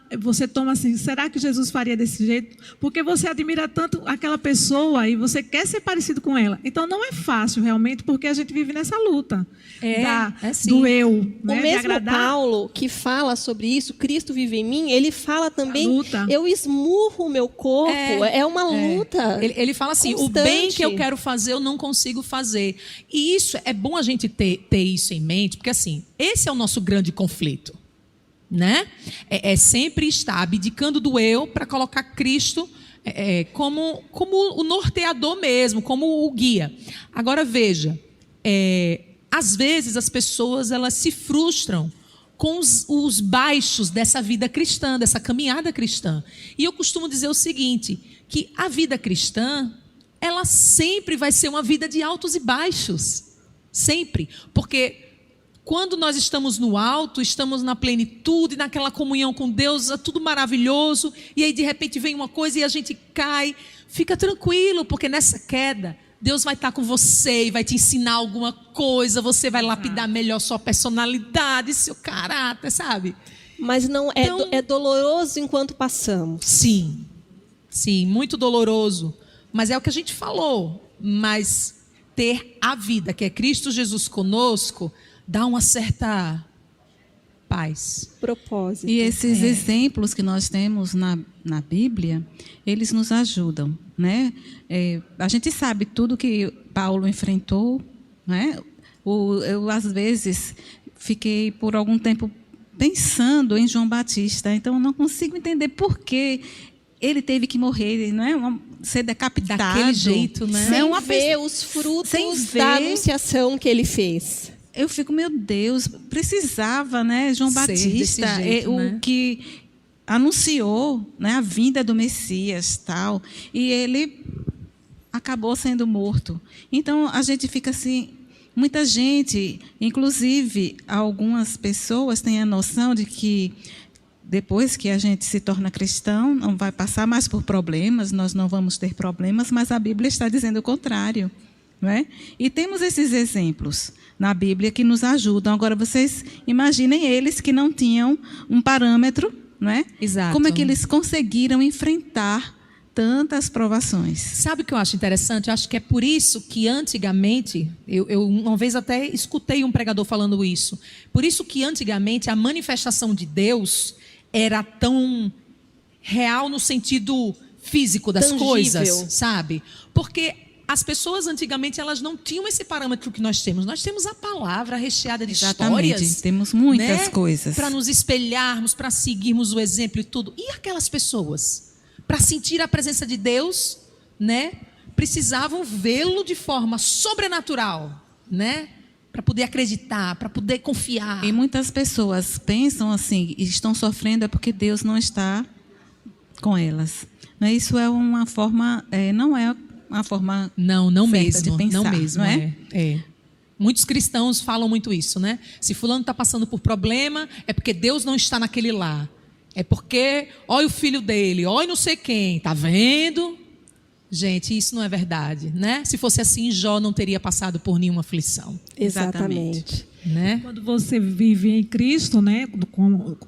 assim, será que Jesus faria desse jeito? Porque você admira tanto aquela pessoa e você quer ser parecido com ela. Então, não é fácil, realmente, porque a gente vive nessa luta sim. do eu. O Né? mesmo Paulo que fala sobre isso, Cristo vive em mim, ele fala também, luta. eu esmurro o meu corpo, é uma luta. Ele fala assim, constante. O bem que eu quero fazer, eu não consigo fazer. E isso, é bom a gente ter isso em mente, porque assim, esse é o nosso grande conflito. Né? É sempre estar abdicando do eu para colocar Cristo como o norteador mesmo, como o guia. Agora veja, às vezes as pessoas elas se frustram com os baixos dessa vida cristã, dessa caminhada cristã. E eu costumo dizer o seguinte, que a vida cristã, ela sempre vai ser uma vida de altos e baixos. Sempre. Porque quando nós estamos no alto, estamos na plenitude, naquela comunhão com Deus, é tudo maravilhoso, e aí de repente vem uma coisa e a gente cai. Fica tranquilo, porque nessa queda, Deus vai estar com você e vai te ensinar alguma coisa, você vai lapidar melhor sua personalidade, seu caráter, sabe? Mas não Então, é doloroso enquanto passamos. Sim, muito doloroso. Mas é o que a gente falou. Mas ter a vida, que é Cristo Jesus conosco, dá uma certa paz. Propósito. E esses exemplos que nós temos na Bíblia, eles nos ajudam, né? A gente sabe tudo que Paulo enfrentou, né? Eu às vezes fiquei por algum tempo pensando em João Batista, então eu não consigo entender por que ele teve que morrer, não é? Ser decapitado. Daquele jeito, né? Sem ver os frutos da anunciação que ele fez. Eu fico, meu Deus, precisava, né? João Batista, jeito, né? o que anunciou, né, a vinda do Messias, tal, e ele acabou sendo morto. Então a gente fica assim, muita gente, inclusive algumas pessoas têm a noção de que depois que a gente se torna cristão, não vai passar mais por problemas, nós não vamos ter problemas, mas a Bíblia está dizendo o contrário. Não é? E temos esses exemplos na Bíblia que nos ajudam. Agora, vocês imaginem eles que não tinham um parâmetro, não é? Exato. Como é que eles conseguiram enfrentar tantas provações? Sabe o que eu acho interessante? Eu acho que é por isso que antigamente, eu uma vez até escutei um pregador falando isso, por isso que antigamente a manifestação de Deus era tão real no sentido físico das tangível. Coisas, sabe? Porque as pessoas antigamente elas não tinham esse parâmetro que nós temos. Nós temos a palavra recheada de histórias. Temos muitas coisas. Para nos espelharmos, para seguirmos o exemplo e tudo. E aquelas pessoas, para sentir a presença de Deus, né, precisavam vê-lo de forma sobrenatural, né? Para poder acreditar, para poder confiar. E muitas pessoas pensam assim, e estão sofrendo é porque Deus não está com elas. Isso é uma forma, não é uma forma não mesmo, de pensar, não mesmo, não é? Muitos cristãos falam muito isso, né? Se fulano está passando por problema, é porque Deus não está naquele lá. É porque, olha o filho dele, olha não sei quem, tá vendo? Gente, isso não é verdade, né? Se fosse assim, Jó não teria passado por nenhuma aflição. Exatamente. Né? Quando você vive em Cristo, né,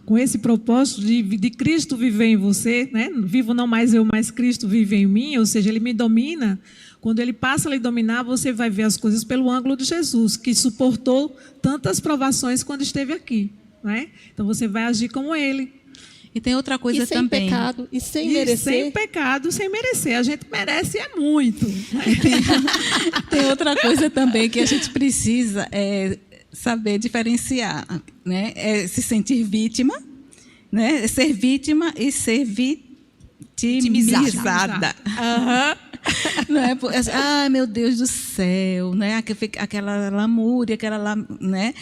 com esse propósito de Cristo viver em você, né, vivo não mais eu, mas Cristo vive em mim, ou seja, Ele me domina. Quando Ele passa a lhe dominar, você vai ver as coisas pelo ângulo de Jesus, que suportou tantas provações quando esteve aqui, né? Então você vai agir como Ele. E tem outra coisa e sem também. Pecado, e sem E merecer. sem pecado, sem merecer. A gente merece muito. Tem outra coisa também que a gente precisa saber diferenciar, né? Se sentir vítima, né? Ser vítima e ser vitimizada. Não é? Ai, meu Deus do céu, né? Aquela lamúria, né?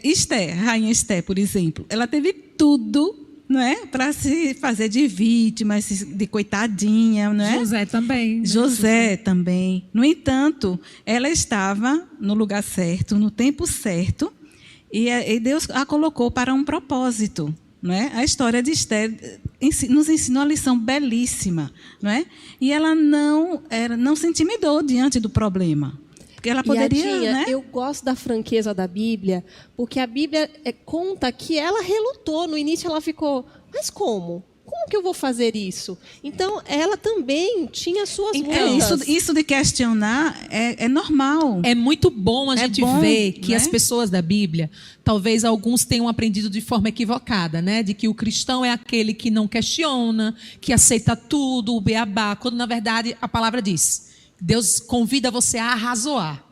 Esther, rainha Esther, por exemplo, ela teve tudo, não é, para se fazer de vítima, de coitadinha, não é? José também. Né? José também. No entanto, ela estava no lugar certo, no tempo certo, e Deus a colocou para um propósito. Não é? A história de Esther nos ensinou uma lição belíssima. Não é? E ela não se intimidou diante do problema. Porque ela poderia... Adinha, né? Eu gosto da franqueza da Bíblia, porque a Bíblia conta que ela relutou. No início ela ficou, mas como? Como que eu vou fazer isso? Então, ela também tinha suas lutas. Isso de questionar é normal. É muito bom a gente ver que, né, as pessoas da Bíblia, talvez alguns tenham aprendido de forma equivocada, né? De que o cristão é aquele que não questiona, que aceita tudo, o beabá, quando na verdade a palavra diz, Deus convida você a arrazoar,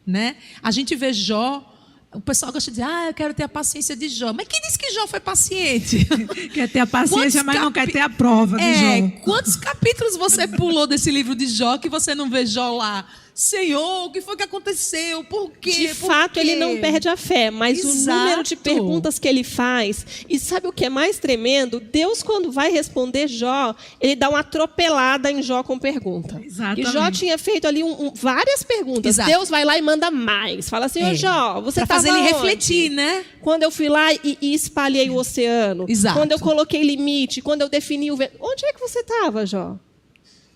né? A gente vê Jó. O pessoal gosta de dizer, eu quero ter a paciência de Jó. Mas quem disse que Jó foi paciente? Quer ter a paciência, mas não quer ter a prova de Jó. Quantos capítulos você pulou desse livro de Jó que você não vê Jó lá? Senhor, o que foi que aconteceu? Por quê? De fato, ele não perde a fé, mas o número de perguntas que ele faz. E sabe o que é mais tremendo? Deus, quando vai responder Jó, ele dá uma atropelada em Jó com pergunta. Exatamente. E Jó tinha feito ali várias perguntas. Exato. Deus vai lá e manda mais. Fala assim, Jó, você estava fazer ele onde? refletir, né? Quando eu fui lá e espalhei o oceano. Exato. Quando eu coloquei limite. Quando eu defini o vento. Onde é que você estava, Jó?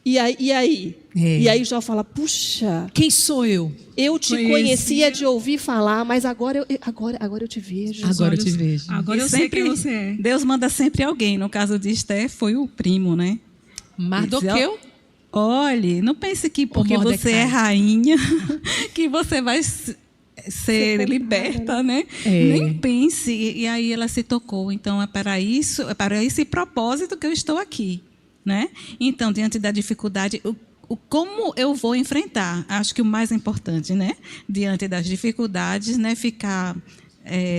E aí? E aí Jó fala, puxa... Quem sou eu? Eu te conhecia de ouvir falar, mas agora eu te vejo. Agora eu te vejo. Agora eu sei quem você é. Deus manda sempre alguém. No caso de Esther, foi o primo, né? Mardoqueu? Olhe, não pense que porque você é rainha, que você vai ser liberta, né? Nem pense. E aí ela se tocou. Então, é para esse propósito que eu estou aqui. Né? Então, diante da dificuldade, como eu vou enfrentar? Acho que o mais importante, né? Diante das dificuldades, né? Ficar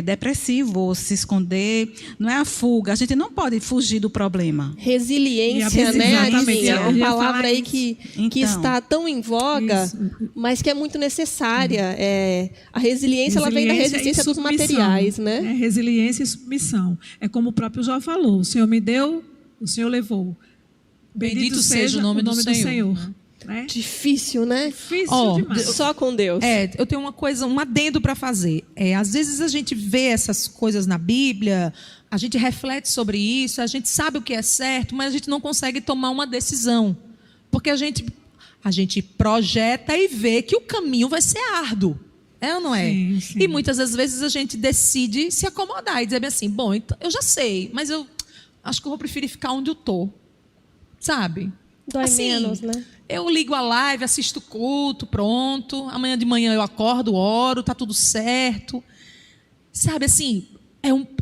depressivo ou se esconder, não é a fuga. A gente não pode fugir do problema. Resiliência, né? Exatamente. É uma palavra aí que Então, está tão em voga, mas que é muito necessária. A resiliência ela vem da resistência dos materiais, né? Resiliência e submissão. É como o próprio Jó falou: o Senhor me deu, o Senhor levou. Bendito seja o nome do Senhor. Né? Difícil, né? Difícil demais. Só com Deus. Eu tenho um adendo para fazer. Às vezes a gente vê essas coisas na Bíblia, a gente reflete sobre isso, a gente sabe o que é certo, mas a gente não consegue tomar uma decisão. Porque a gente projeta e vê que o caminho vai ser árduo. É ou não é? Sim, sim. E muitas das vezes a gente decide se acomodar e dizer assim, bom, então, eu já sei, mas eu acho que eu vou preferir ficar onde eu estou. Sabe? Dói menos, né? Eu ligo a live, assisto o culto, pronto. Amanhã de manhã eu acordo, oro, tá tudo certo. Sabe, assim,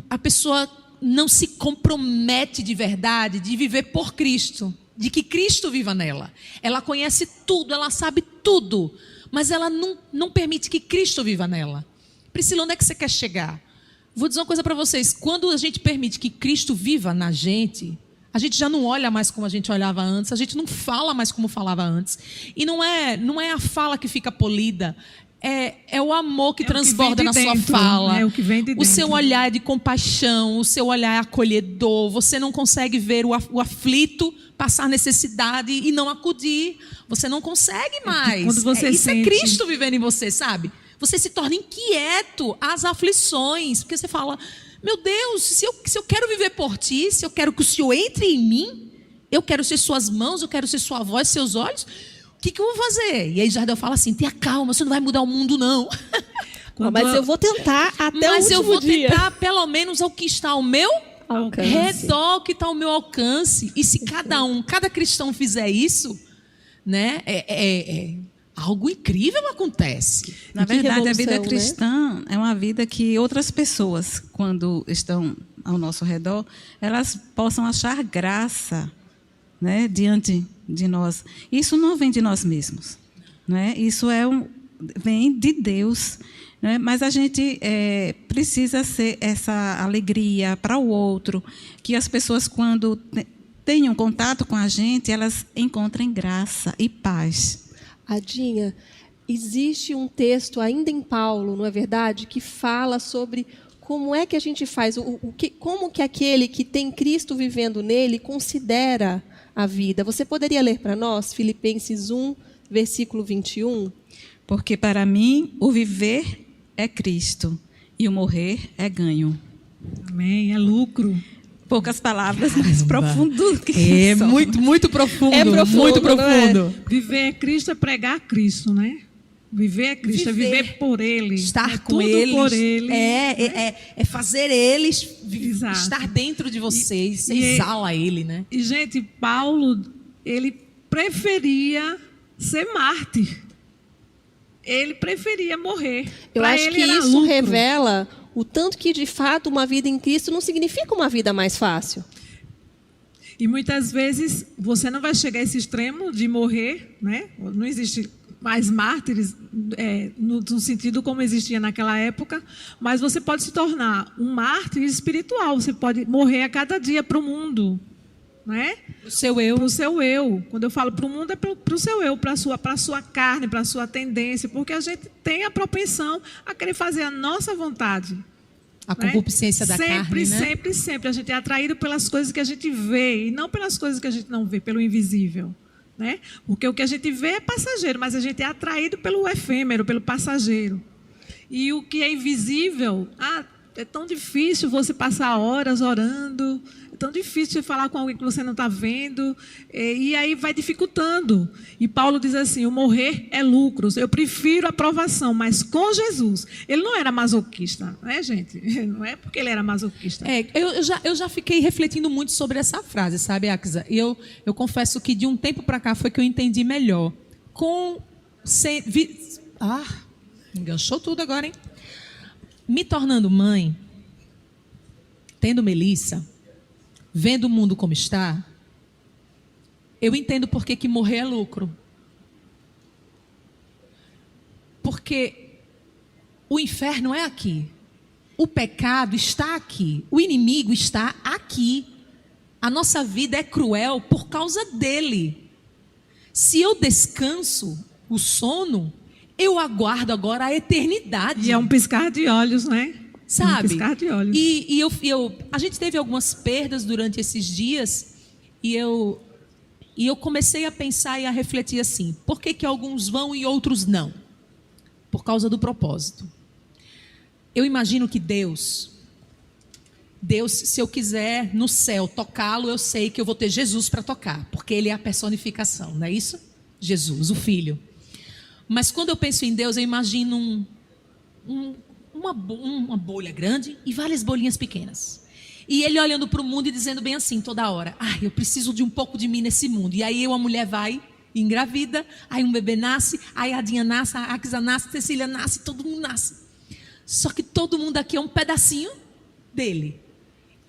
a pessoa não se compromete de verdade de viver por Cristo, de que Cristo viva nela. Ela conhece tudo, ela sabe tudo, mas ela não permite que Cristo viva nela. Priscila, onde é que você quer chegar? Vou dizer uma coisa para vocês. Quando a gente permite que Cristo viva na gente, a gente já não olha mais como a gente olhava antes, a gente não fala mais como falava antes. E não é a fala que fica polida, é o amor que transborda na sua fala. É o que vem de dentro. O seu olhar é de compaixão, o seu olhar é acolhedor, você não consegue ver o aflito passar necessidade e não acudir. Você não consegue mais. Quando você isso sente... é Cristo vivendo em você, sabe? Você se torna inquieto às aflições, porque você fala... Meu Deus, se eu quero viver por ti, se eu quero que o Senhor entre em mim, eu quero ser suas mãos, eu quero ser sua voz, seus olhos, o que eu vou fazer? E aí Jardel fala assim, tenha calma, você não vai mudar o mundo não. Mas eu vou tentar até o último dia. Mas eu vou tentar pelo menos ao que está ao meu redor, ao que está ao meu alcance. E se cada cristão fizer isso, né, algo incrível acontece. Na verdade, a vida né? cristã é uma vida que outras pessoas, quando estão ao nosso redor, elas possam achar graça, né, diante de nós. Isso não vem de nós mesmos, né? Isso vem de Deus. né? Mas a gente precisa ser essa alegria para o outro, que as pessoas, quando tenham contato com a gente, elas encontrem graça e paz. Adinha, existe um texto ainda em Paulo, não é verdade, que fala sobre como é que a gente faz, como que aquele que tem Cristo vivendo nele considera a vida. Você poderia ler para nós Filipenses 1, versículo 21? Porque para mim o viver é Cristo e o morrer é ganho. Amém, é lucro. Poucas palavras, mais profundo que isso. Muito profundo. É profundo, muito não profundo. Viver é Cristo é pregar Cristo, né? Viver é Cristo, é viver por Ele. Estar é com tudo eles. por Ele. É fazer eles Exato. estar dentro de vocês. Você E- exala ele, né? E, gente, Paulo, ele preferia ser mártir. Ele preferia morrer. Eu Pra acho ele que era isso lucro. revela o tanto que, de fato, uma vida em Cristo não significa uma vida mais fácil. E muitas vezes você não vai chegar a esse extremo de morrer, né? Não existe mais mártires no sentido como existia naquela época, mas você pode se tornar um mártir espiritual. Você pode morrer a cada dia para o mundo, né? O seu eu. Para o seu eu. Quando eu falo para o mundo, é para o seu eu, para a sua carne, para a sua tendência, porque a gente tem a propensão a querer fazer a nossa vontade. A concupiscência da carne, né? Sempre. A gente é atraído pelas coisas que a gente vê e não pelas coisas que a gente não vê, pelo invisível, né? Porque o que a gente vê é passageiro, mas a gente é atraído pelo efêmero, pelo passageiro. E o que é invisível, é tão difícil você passar horas orando, é tão difícil você falar com alguém que você não está vendo, e aí vai dificultando. E Paulo diz assim, o morrer é lucro, eu prefiro a aprovação, mas com Jesus. Ele não era masoquista, né, gente? Não é porque ele era masoquista. Eu já fiquei refletindo muito sobre essa frase, sabe, Aksa? E eu confesso que de um tempo para cá foi que eu entendi melhor. Enganchou tudo agora, hein? Me tornando mãe, tendo Melissa, vendo o mundo como está, eu entendo por que morrer é lucro. Porque o inferno é aqui. O pecado está aqui. O inimigo está aqui. A nossa vida é cruel por causa dele. Se eu descanso o sono, eu aguardo agora a eternidade. E é um piscar de olhos, né? Sabe? Um piscar de olhos. A gente teve algumas perdas durante esses dias e eu comecei a pensar e a refletir assim, por que alguns vão e outros não? Por causa do propósito. Eu imagino que Deus, se eu quiser no céu tocá-lo, eu sei que eu vou ter Jesus para tocar, porque ele é a personificação, não é isso? Jesus, o Filho. Mas quando eu penso em Deus, eu imagino uma bolha grande e várias bolinhas pequenas. E ele olhando para o mundo e dizendo bem assim toda hora, eu preciso de um pouco de mim nesse mundo. E aí uma mulher vai, engravida, aí um bebê nasce, aí a Adinha nasce, a Aksa nasce, a Cecília nasce, todo mundo nasce. Só que todo mundo aqui é um pedacinho dele.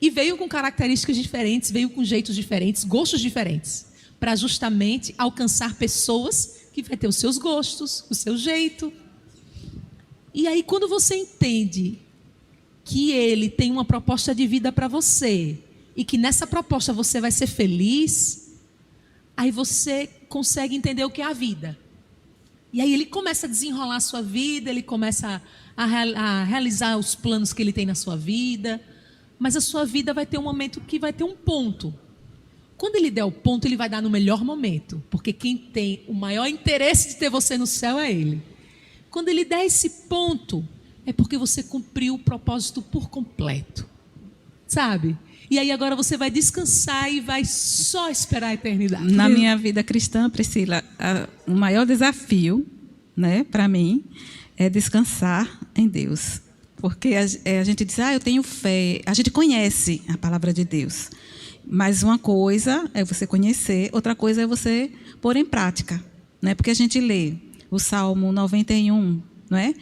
E veio com características diferentes, veio com jeitos diferentes, gostos diferentes, para justamente alcançar pessoas que vai ter os seus gostos, o seu jeito. E aí, quando você entende que ele tem uma proposta de vida para você e que nessa proposta você vai ser feliz, aí você consegue entender o que é a vida. E aí ele começa a desenrolar a sua vida, ele começa a realizar os planos que ele tem na sua vida, mas a sua vida vai ter um momento que vai ter um ponto. Quando ele der o ponto, ele vai dar no melhor momento, porque quem tem o maior interesse de ter você no céu é ele. Quando ele der esse ponto, é porque você cumpriu o propósito por completo, sabe? E aí agora você vai descansar e vai só esperar a eternidade. Na minha vida cristã, Priscila, o maior desafio, né, para mim, é descansar em Deus. Porque a gente diz, eu tenho fé, a gente conhece a palavra de Deus. Mas uma coisa é você conhecer, outra coisa é você pôr em prática, né? Porque a gente lê o Salmo 91, não é?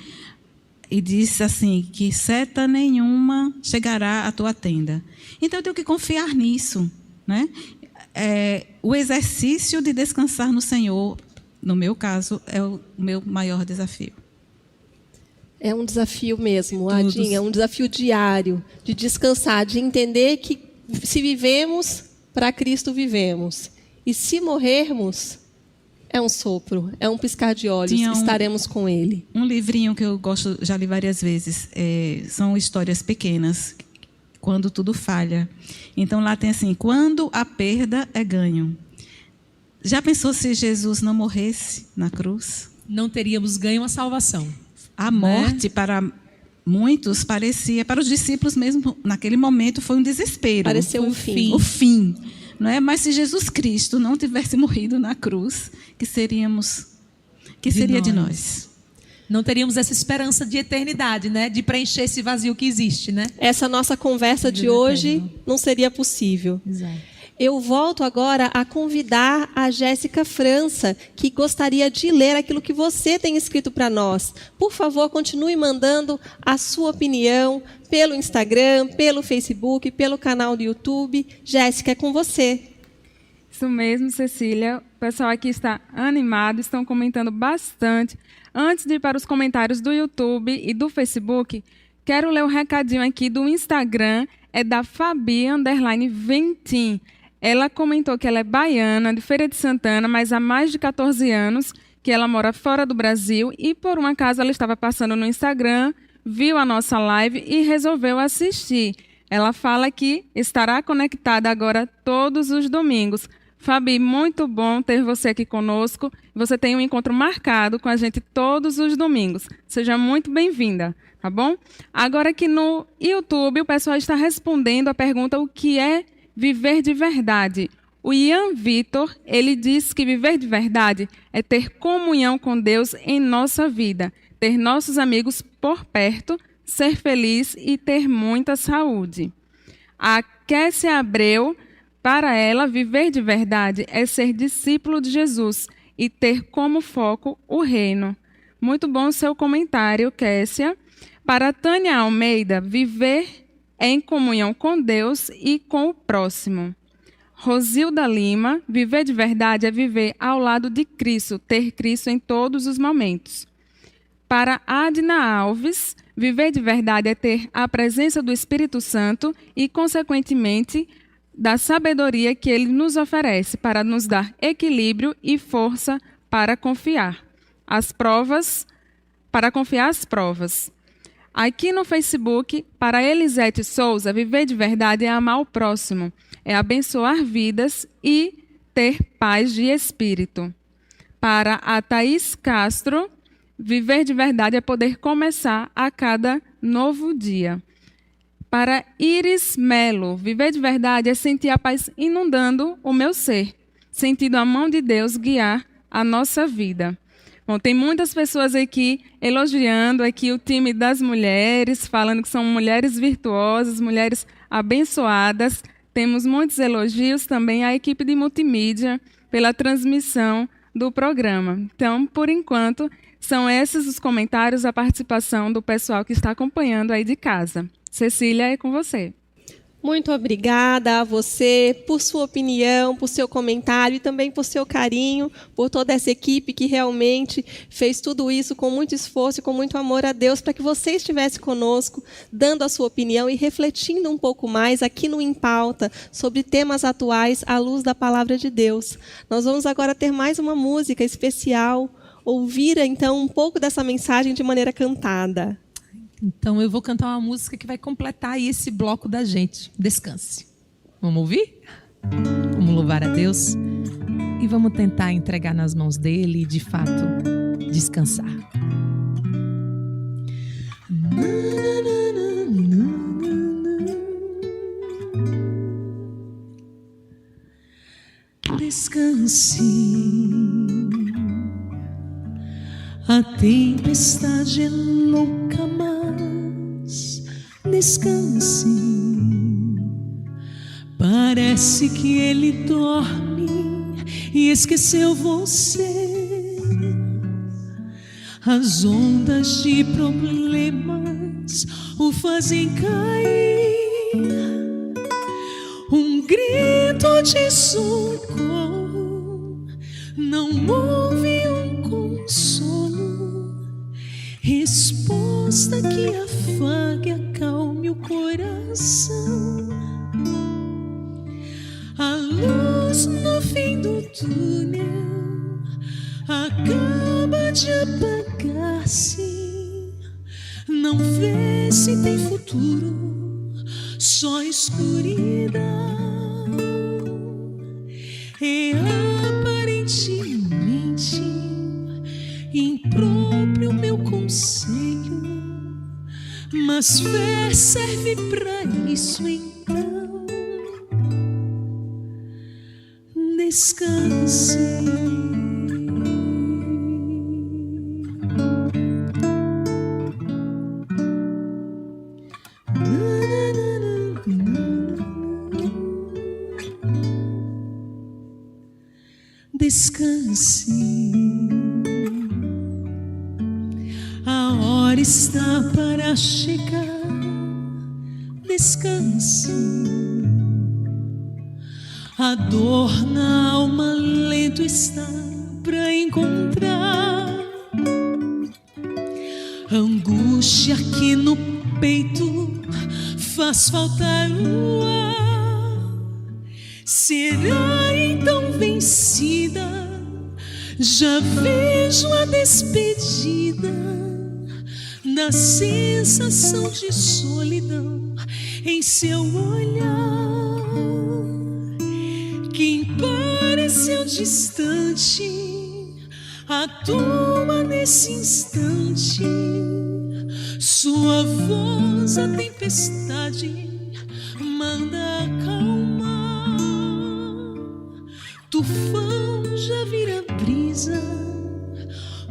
E diz assim, que seta nenhuma chegará à tua tenda. Então, eu tenho que confiar nisso, né? O exercício de descansar no Senhor, no meu caso, é o meu maior desafio. É um desafio mesmo, Adinha, é um desafio diário de descansar, de entender que se vivemos, para Cristo vivemos. E se morrermos, é um sopro, é um piscar de olhos, estaremos com Ele. Um livrinho que eu gosto, já li várias vezes, são histórias pequenas, quando tudo falha. Então, lá tem assim, quando a perda é ganho. Já pensou se Jesus não morresse na cruz? Não teríamos ganho a salvação. A morte, para muitos, parecia, para os discípulos mesmo, naquele momento, foi um desespero. Pareceu um fim. O fim. Não é? Mas se Jesus Cristo não tivesse morrido na cruz, que seria de nós? Não teríamos essa esperança de eternidade, né? De preencher esse vazio que existe, né? Essa nossa conversa de hoje não seria possível. Exato. Eu volto agora a convidar a Jéssica França, que gostaria de ler aquilo que você tem escrito para nós. Por favor, continue mandando a sua opinião pelo Instagram, pelo Facebook, pelo canal do YouTube. Jéssica, é com você. Isso mesmo, Cecília. O pessoal aqui está animado, estão comentando bastante. Antes de ir para os comentários do YouTube e do Facebook, quero ler um recadinho aqui do Instagram, é da Fabi_Ventim. Ela comentou que ela é baiana, de Feira de Santana, mas há mais de 14 anos que ela mora fora do Brasil e, por um acaso, ela estava passando no Instagram, viu a nossa live e resolveu assistir. Ela fala que estará conectada agora todos os domingos. Fabi, muito bom ter você aqui conosco. Você tem um encontro marcado com a gente todos os domingos. Seja muito bem-vinda, tá bom? Agora aqui no YouTube, o pessoal está respondendo a pergunta o que é viver de verdade. O Ian Vitor, ele diz que viver de verdade é ter comunhão com Deus em nossa vida, ter nossos amigos por perto, ser feliz e ter muita saúde. A Kessia Abreu, para ela, viver de verdade é ser discípulo de Jesus e ter como foco o reino. Muito bom o seu comentário, Kessia. Para Tânia Almeida, viver é em comunhão com Deus e com o próximo. Rosilda Lima, viver de verdade é viver ao lado de Cristo, ter Cristo em todos os momentos. Para Adna Alves, viver de verdade é ter a presença do Espírito Santo e, consequentemente, da sabedoria que ele nos oferece para nos dar equilíbrio e força para confiar as provas. Aqui no Facebook, para Elisete Souza, viver de verdade é amar o próximo, é abençoar vidas e ter paz de espírito. Para a Thaís Castro, viver de verdade é poder começar a cada novo dia. Para Iris Melo, viver de verdade é sentir a paz inundando o meu ser, sentindo a mão de Deus guiar a nossa vida. Bom, tem muitas pessoas aqui elogiando aqui o time das mulheres, falando que são mulheres virtuosas, mulheres abençoadas. Temos muitos elogios também à equipe de multimídia pela transmissão do programa. Então, por enquanto, são esses os comentários, a participação do pessoal que está acompanhando aí de casa. Cecília, é com você. Muito obrigada a você por sua opinião, por seu comentário e também por seu carinho, por toda essa equipe que realmente fez tudo isso com muito esforço e com muito amor a Deus para que você estivesse conosco, dando a sua opinião e refletindo um pouco mais aqui no Em Pauta sobre temas atuais à luz da Palavra de Deus. Nós vamos agora ter mais uma música especial, ouvir então um pouco dessa mensagem de maneira cantada. Então eu vou cantar uma música que vai completar aí esse bloco da gente. Descanse. Vamos ouvir? Vamos louvar a Deus e vamos tentar entregar nas mãos dele e, de fato, descansar. Descanse. A tempestade é louca, mas descanse. Parece que ele dorme e esqueceu você. As ondas de problemas o fazem cair. Um grito de socorro não ouve um consolo. Responde. resposta que afague e acalme o coração. A luz no fim do túnel acaba de apagar-se. Não vê se tem futuro, só escuridão. É aparentemente impróprio meu conselho, mas fé serve pra isso, então descanse. Descanse. A hora está para chegar. Descanse. A dor na alma lento está para encontrar. Angústia aqui no peito faz faltar o ar. Será então vencida? Já vejo a despedida da sensação de solidão em seu olhar. Quem pareceu distante atua nesse instante. Sua voz a tempestade manda acalmar. Tufão já vira brisa,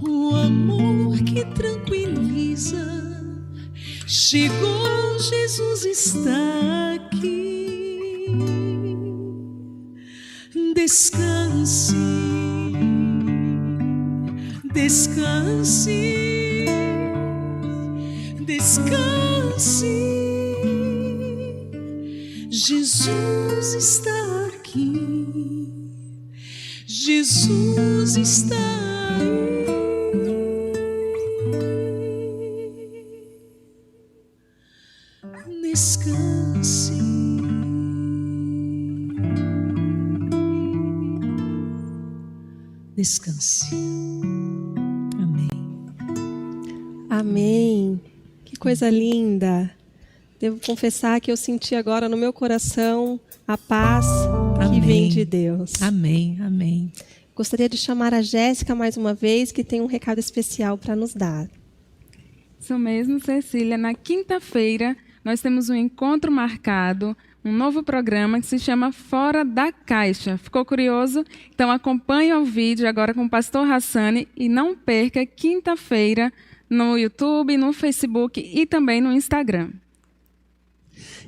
o amor que tranquiliza. Chegou, Jesus está aqui. Descanse, descanse, descanse. Jesus está aqui. Jesus está aí. Descanse. Descanse. Amém. Amém. Que coisa linda. Devo confessar que eu senti agora no meu coração a paz que vem de Deus. Amém, amém. Gostaria de chamar a Jéssica mais uma vez, que tem um recado especial para nos dar. Isso mesmo, Cecília. Na quinta-feira, nós temos um encontro marcado, um novo programa que se chama Fora da Caixa. Ficou curioso? Então acompanhe o vídeo agora com o pastor Hassani e não perca quinta-feira no YouTube, no Facebook e também no Instagram.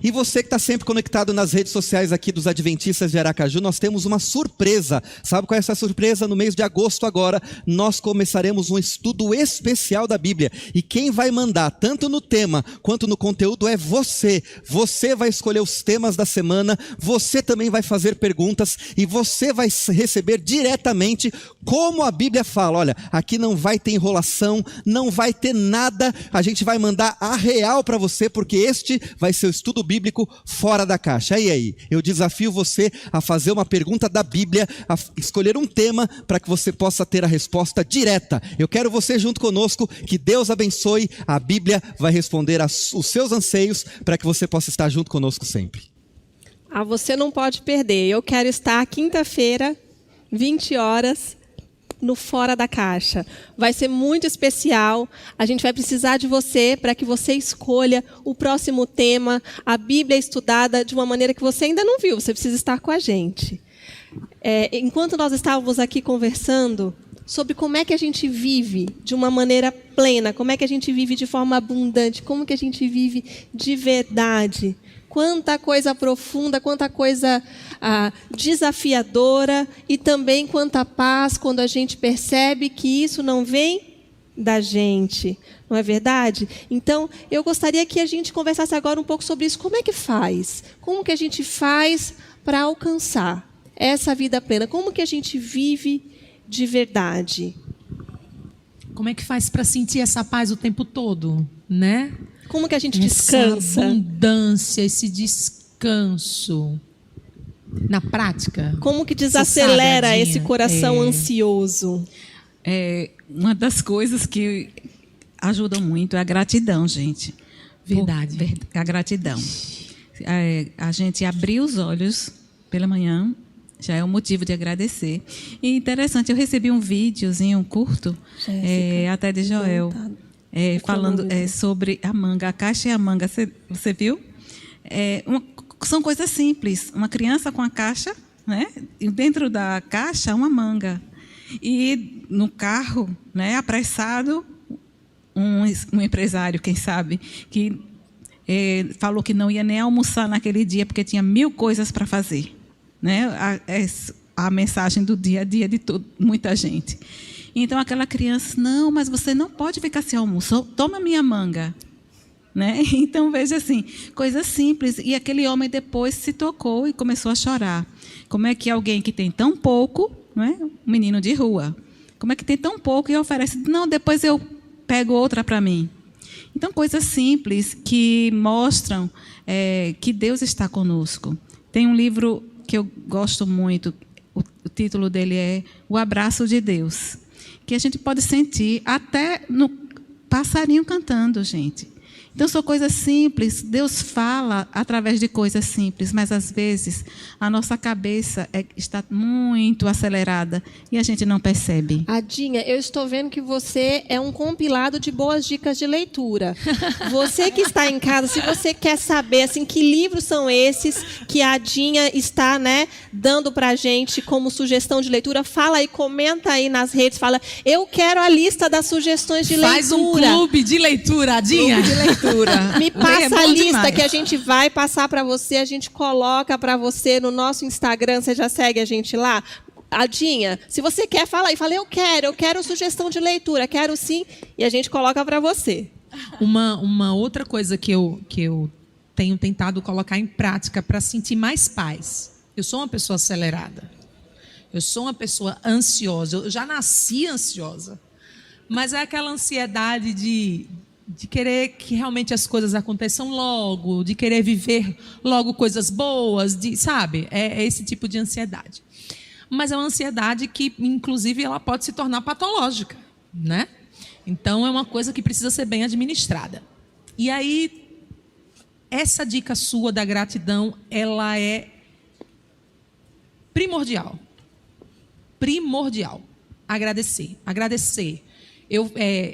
E você que está sempre conectado nas redes sociais aqui dos Adventistas de Aracaju, nós temos uma surpresa. Sabe qual é essa surpresa? No mês de agosto agora, nós começaremos um estudo especial da Bíblia. E quem vai mandar, tanto no tema quanto no conteúdo, é você. Você vai escolher os temas da semana, você também vai fazer perguntas e você vai receber diretamente como a Bíblia fala. Olha, aqui não vai ter enrolação, não vai ter nada. A gente vai mandar a real para você, porque este vai ser o estudo bíblico fora da caixa. E aí, eu desafio você a fazer uma pergunta da Bíblia, a escolher um tema para que você possa ter a resposta direta. Eu quero você junto conosco, que Deus abençoe. A Bíblia vai responder os seus anseios para que você possa estar junto conosco sempre. Você não pode perder. Eu quero estar quinta-feira, 20 horas, no Fora da Caixa. Vai ser muito especial. A gente vai precisar de você para que você escolha o próximo tema, a Bíblia estudada de uma maneira que você ainda não viu. Você precisa estar com a gente. Enquanto nós estávamos aqui conversando sobre como é que a gente vive de uma maneira plena, como é que a gente vive de forma abundante, como que a gente vive de verdade. Quanta coisa profunda, quanta coisa desafiadora e também quanta paz quando a gente percebe que isso não vem da gente, não é verdade? Então, eu gostaria que a gente conversasse agora um pouco sobre isso. Como é que faz? Como que a gente faz para alcançar essa vida plena? Como que a gente vive de verdade? Como é que faz para sentir essa paz o tempo todo? né? Como que a gente Essa descansa? abundância, esse descanso. Na prática. Como que Você desacelera sabe, esse Adinha? coração ansioso? Uma das coisas que ajudam muito é a gratidão, gente. Verdade. A gratidão. A gente abrir os olhos pela manhã já é um motivo de agradecer. E interessante, eu recebi um videozinho curto, até de Joel, falando sobre a manga, a caixa e a manga. Você viu? São coisas simples. Uma criança com a caixa, né? E dentro da caixa, uma manga. E no carro, né, apressado, um empresário, quem sabe, que falou que não ia nem almoçar naquele dia porque tinha 1000 coisas para fazer, né? A mensagem do dia a dia de muita gente. Então aquela criança, não, mas você não pode ficar sem almoço, toma minha manga, né? Então veja assim, coisas simples. E aquele homem depois se tocou e começou a chorar. Como é que alguém que tem tão pouco, né, um menino de rua, como é que tem tão pouco e oferece, não, depois eu pego outra para mim. Então, coisas simples que mostram que Deus está conosco. Tem um livro que eu gosto muito, o título dele é O Abraço de Deus, que a gente pode sentir até no passarinho cantando, gente. Então, são coisas simples. Deus fala através de coisas simples, mas, às vezes, a nossa cabeça está muito acelerada e a gente não percebe. Adinha, eu estou vendo que você é um compilado de boas dicas de leitura. Você que está em casa, se você quer saber assim, que livros são esses que a Adinha está, né, dando para a gente como sugestão de leitura, fala aí, comenta aí nas redes, fala, eu quero a lista das sugestões de leitura. Faz um clube de leitura, Adinha. Clube de leitura. Me passa a lista demais. que a gente vai passar para você, a gente coloca para você no nosso Instagram, você já segue a gente lá? Adinha, se você quer, fala aí, fala, eu quero sugestão de leitura, quero sim, e a gente coloca para você. Uma outra coisa que eu tenho tentado colocar em prática para sentir mais paz. Eu sou uma pessoa acelerada. Eu sou uma pessoa ansiosa. Eu já nasci ansiosa. Mas é aquela ansiedade de querer que realmente as coisas aconteçam logo, de querer viver logo coisas boas, sabe? É esse tipo de ansiedade. Mas é uma ansiedade que, inclusive, ela pode se tornar patológica, né? Então, é uma coisa que precisa ser bem administrada. E aí, essa dica sua da gratidão, ela é primordial. Primordial. Agradecer.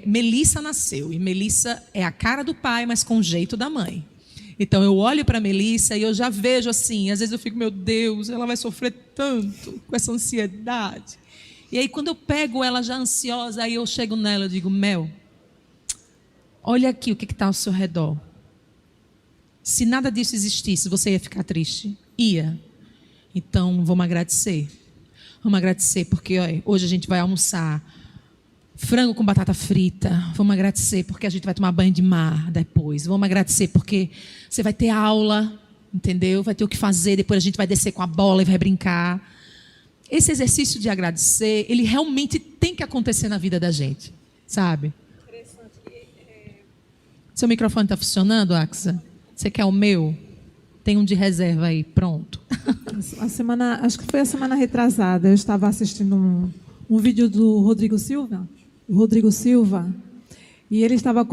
Melissa nasceu, e Melissa é a cara do pai, mas com o jeito da mãe. Então, eu olho para a Melissa e eu já vejo assim, às vezes eu fico, meu Deus, ela vai sofrer tanto com essa ansiedade. E aí, quando eu pego ela já ansiosa, aí eu chego nela e digo, Mel, olha aqui o que está ao seu redor. Se nada disso existisse, você ia ficar triste? Ia. Então, vamos agradecer. Vamos agradecer porque hoje a gente vai almoçar frango com batata frita. Vamos agradecer porque a gente vai tomar banho de mar depois. Vamos agradecer porque você vai ter aula, entendeu? Vai ter o que fazer, depois a gente vai descer com a bola e vai brincar. Esse exercício de agradecer, ele realmente tem que acontecer na vida da gente, sabe? Seu microfone está funcionando, Axa? Você quer o meu? Tem um de reserva aí, pronto. Acho que foi a semana retrasada, eu estava assistindo um vídeo do Rodrigo Silva, e ele estava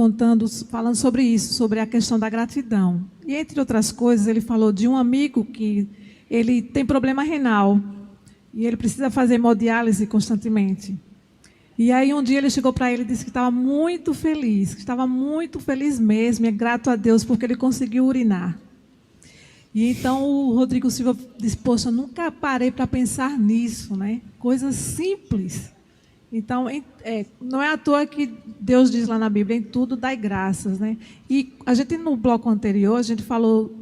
falando sobre isso, sobre a questão da gratidão. E, entre outras coisas, ele falou de um amigo que ele tem problema renal e ele precisa fazer hemodiálise constantemente. E aí, um dia, ele chegou para ele e disse que estava muito feliz mesmo, e é grato a Deus porque ele conseguiu urinar. E então o Rodrigo Silva disse, poxa, nunca parei para pensar nisso, né? Coisas simples. Então, não é à toa que Deus diz lá na Bíblia, em tudo dai graças, né? E a gente, no bloco anterior, a gente falou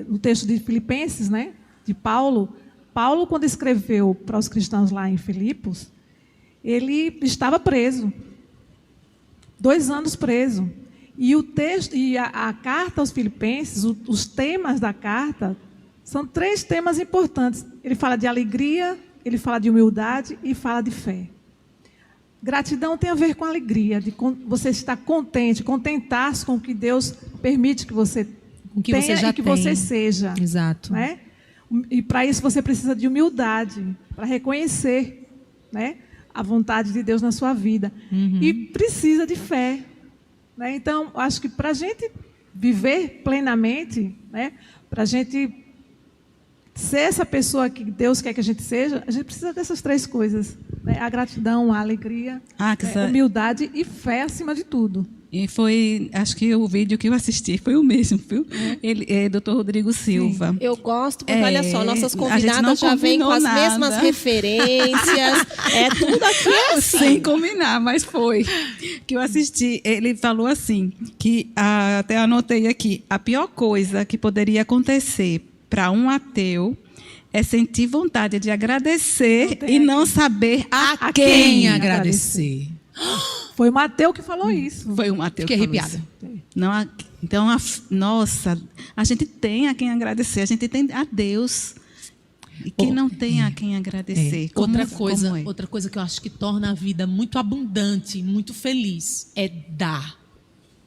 no texto de Filipenses, né? De Paulo. Paulo, quando escreveu para os cristãos lá em Filipos, ele estava preso. 2 anos preso. E o texto e a carta aos Filipenses, os temas da carta, são 3 temas importantes. Ele fala de alegria, ele fala de humildade e fala de fé. Gratidão tem a ver com alegria, de você estar contente, contentar-se com o que Deus permite que você Com que tenha você já e que tem. você seja. Exato. Né? E para isso você precisa de humildade, para reconhecer, né, a vontade de Deus na sua vida. E precisa de fé. Né? Então, acho que para a gente viver plenamente, né, para a gente ser essa pessoa que Deus quer que a gente seja, a gente precisa dessas 3 coisas. Né? A gratidão, a alegria, humildade e fé acima de tudo. E foi, acho que o vídeo que eu assisti foi o mesmo, viu? Ele é Dr. Rodrigo Silva. Sim. Eu gosto, porque olha só, nossas a gente convidadas não já vêm com as combinou mesmas nada. referências. Tudo aqui é assim. Sem combinar, mas foi. Que eu assisti, ele falou assim, que até anotei aqui, a pior coisa que poderia acontecer para um ateu é sentir vontade de agradecer e não saber a quem agradecer. Foi o Mateus que falou isso. Foi o Mateus que Fiquei falou arrepiada. isso. Não, então, nossa, a gente tem a quem agradecer, a gente tem a Deus. E quem não tem a quem agradecer? Outra Como coisa que eu acho que torna a vida muito abundante, muito feliz, é dar.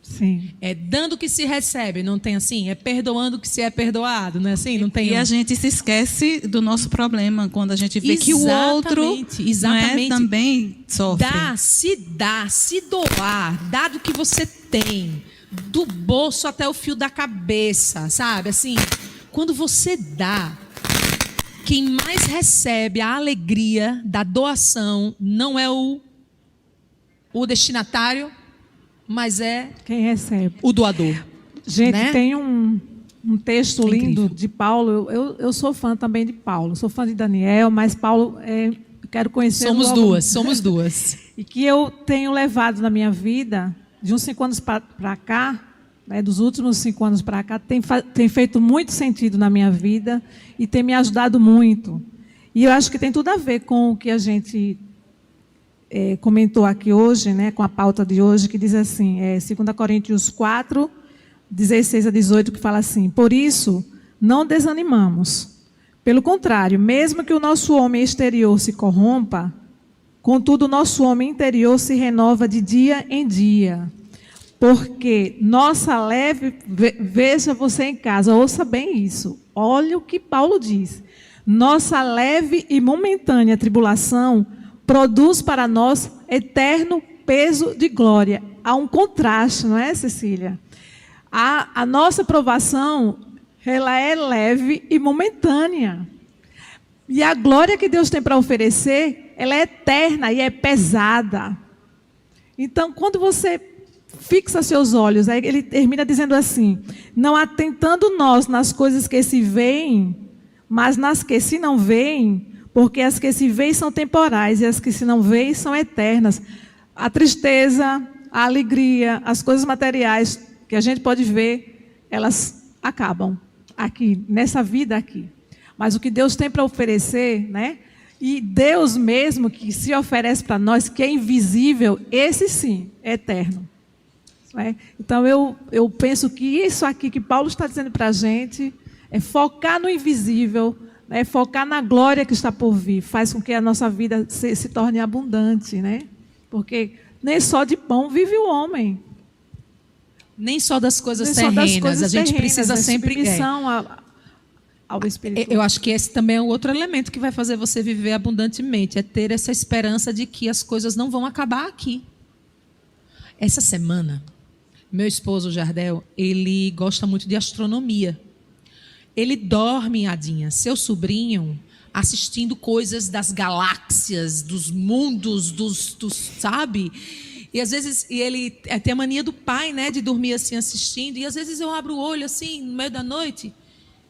Sim. É dando que se recebe, não tem assim? É perdoando que se é perdoado, não é assim? Não tem E a gente se esquece do nosso problema quando a gente vê que o outro exatamente. também sofre. Dá, se doar, dá do que você tem, do bolso até o fio da cabeça, sabe? Assim, quando você dá, quem mais recebe a alegria da doação não é o destinatário, mas é quem recebe. O doador. Gente, né? tem um texto lindo Incrível. de Paulo. Eu sou fã também de Paulo. Sou fã de Daniel, mas Paulo, quero conhecer. Somos duas. E que eu tenho levado na minha vida, de uns 5 anos para cá, né, dos últimos 5 anos para cá, tem feito muito sentido na minha vida e tem me ajudado muito. E eu acho que tem tudo a ver com o que a gente comentou aqui hoje, né, com a pauta de hoje, que diz assim, 2 Coríntios 4, 16 a 18, que fala assim: por isso, não desanimamos. Pelo contrário, mesmo que o nosso homem exterior se corrompa, contudo, o nosso homem interior se renova de dia em dia. Porque nossa leve... Veja você em casa, ouça bem isso. Olha o que Paulo diz. Nossa leve e momentânea tribulação produz para nós eterno peso de glória. Há um contraste, não é, Cecília? A nossa provação, ela é leve e momentânea. E a glória que Deus tem para oferecer, ela é eterna e é pesada. Então, quando você fixa seus olhos, aí ele termina dizendo assim: não atentando nós nas coisas que se veem, mas nas que se não veem, porque as que se veem são temporais e as que se não veem são eternas. A tristeza, a alegria, as coisas materiais que a gente pode ver, elas acabam aqui, nessa vida aqui. Mas o que Deus tem para oferecer, né? E Deus mesmo que se oferece para nós, que é invisível, esse sim é eterno. Né? Então eu penso que isso aqui que Paulo está dizendo para a gente é focar no invisível, né? Focar na glória que está por vir, faz com que a nossa vida se torne abundante, né? Porque nem só de pão vive o homem. Nem só das coisas Nem terrenas, só das coisas a gente terrenas, precisa sempre... ao espiritual. Eu acho que esse também é um outro elemento que vai fazer você viver abundantemente, é ter essa esperança de que as coisas não vão acabar aqui. Essa semana, meu esposo, Jardel, ele gosta muito de astronomia. Ele dorme, Adinha, seu sobrinho, assistindo coisas das galáxias, dos mundos, sabe? E às vezes ele tem a mania do pai, né, de dormir assim assistindo. E às vezes eu abro o olho assim no meio da noite.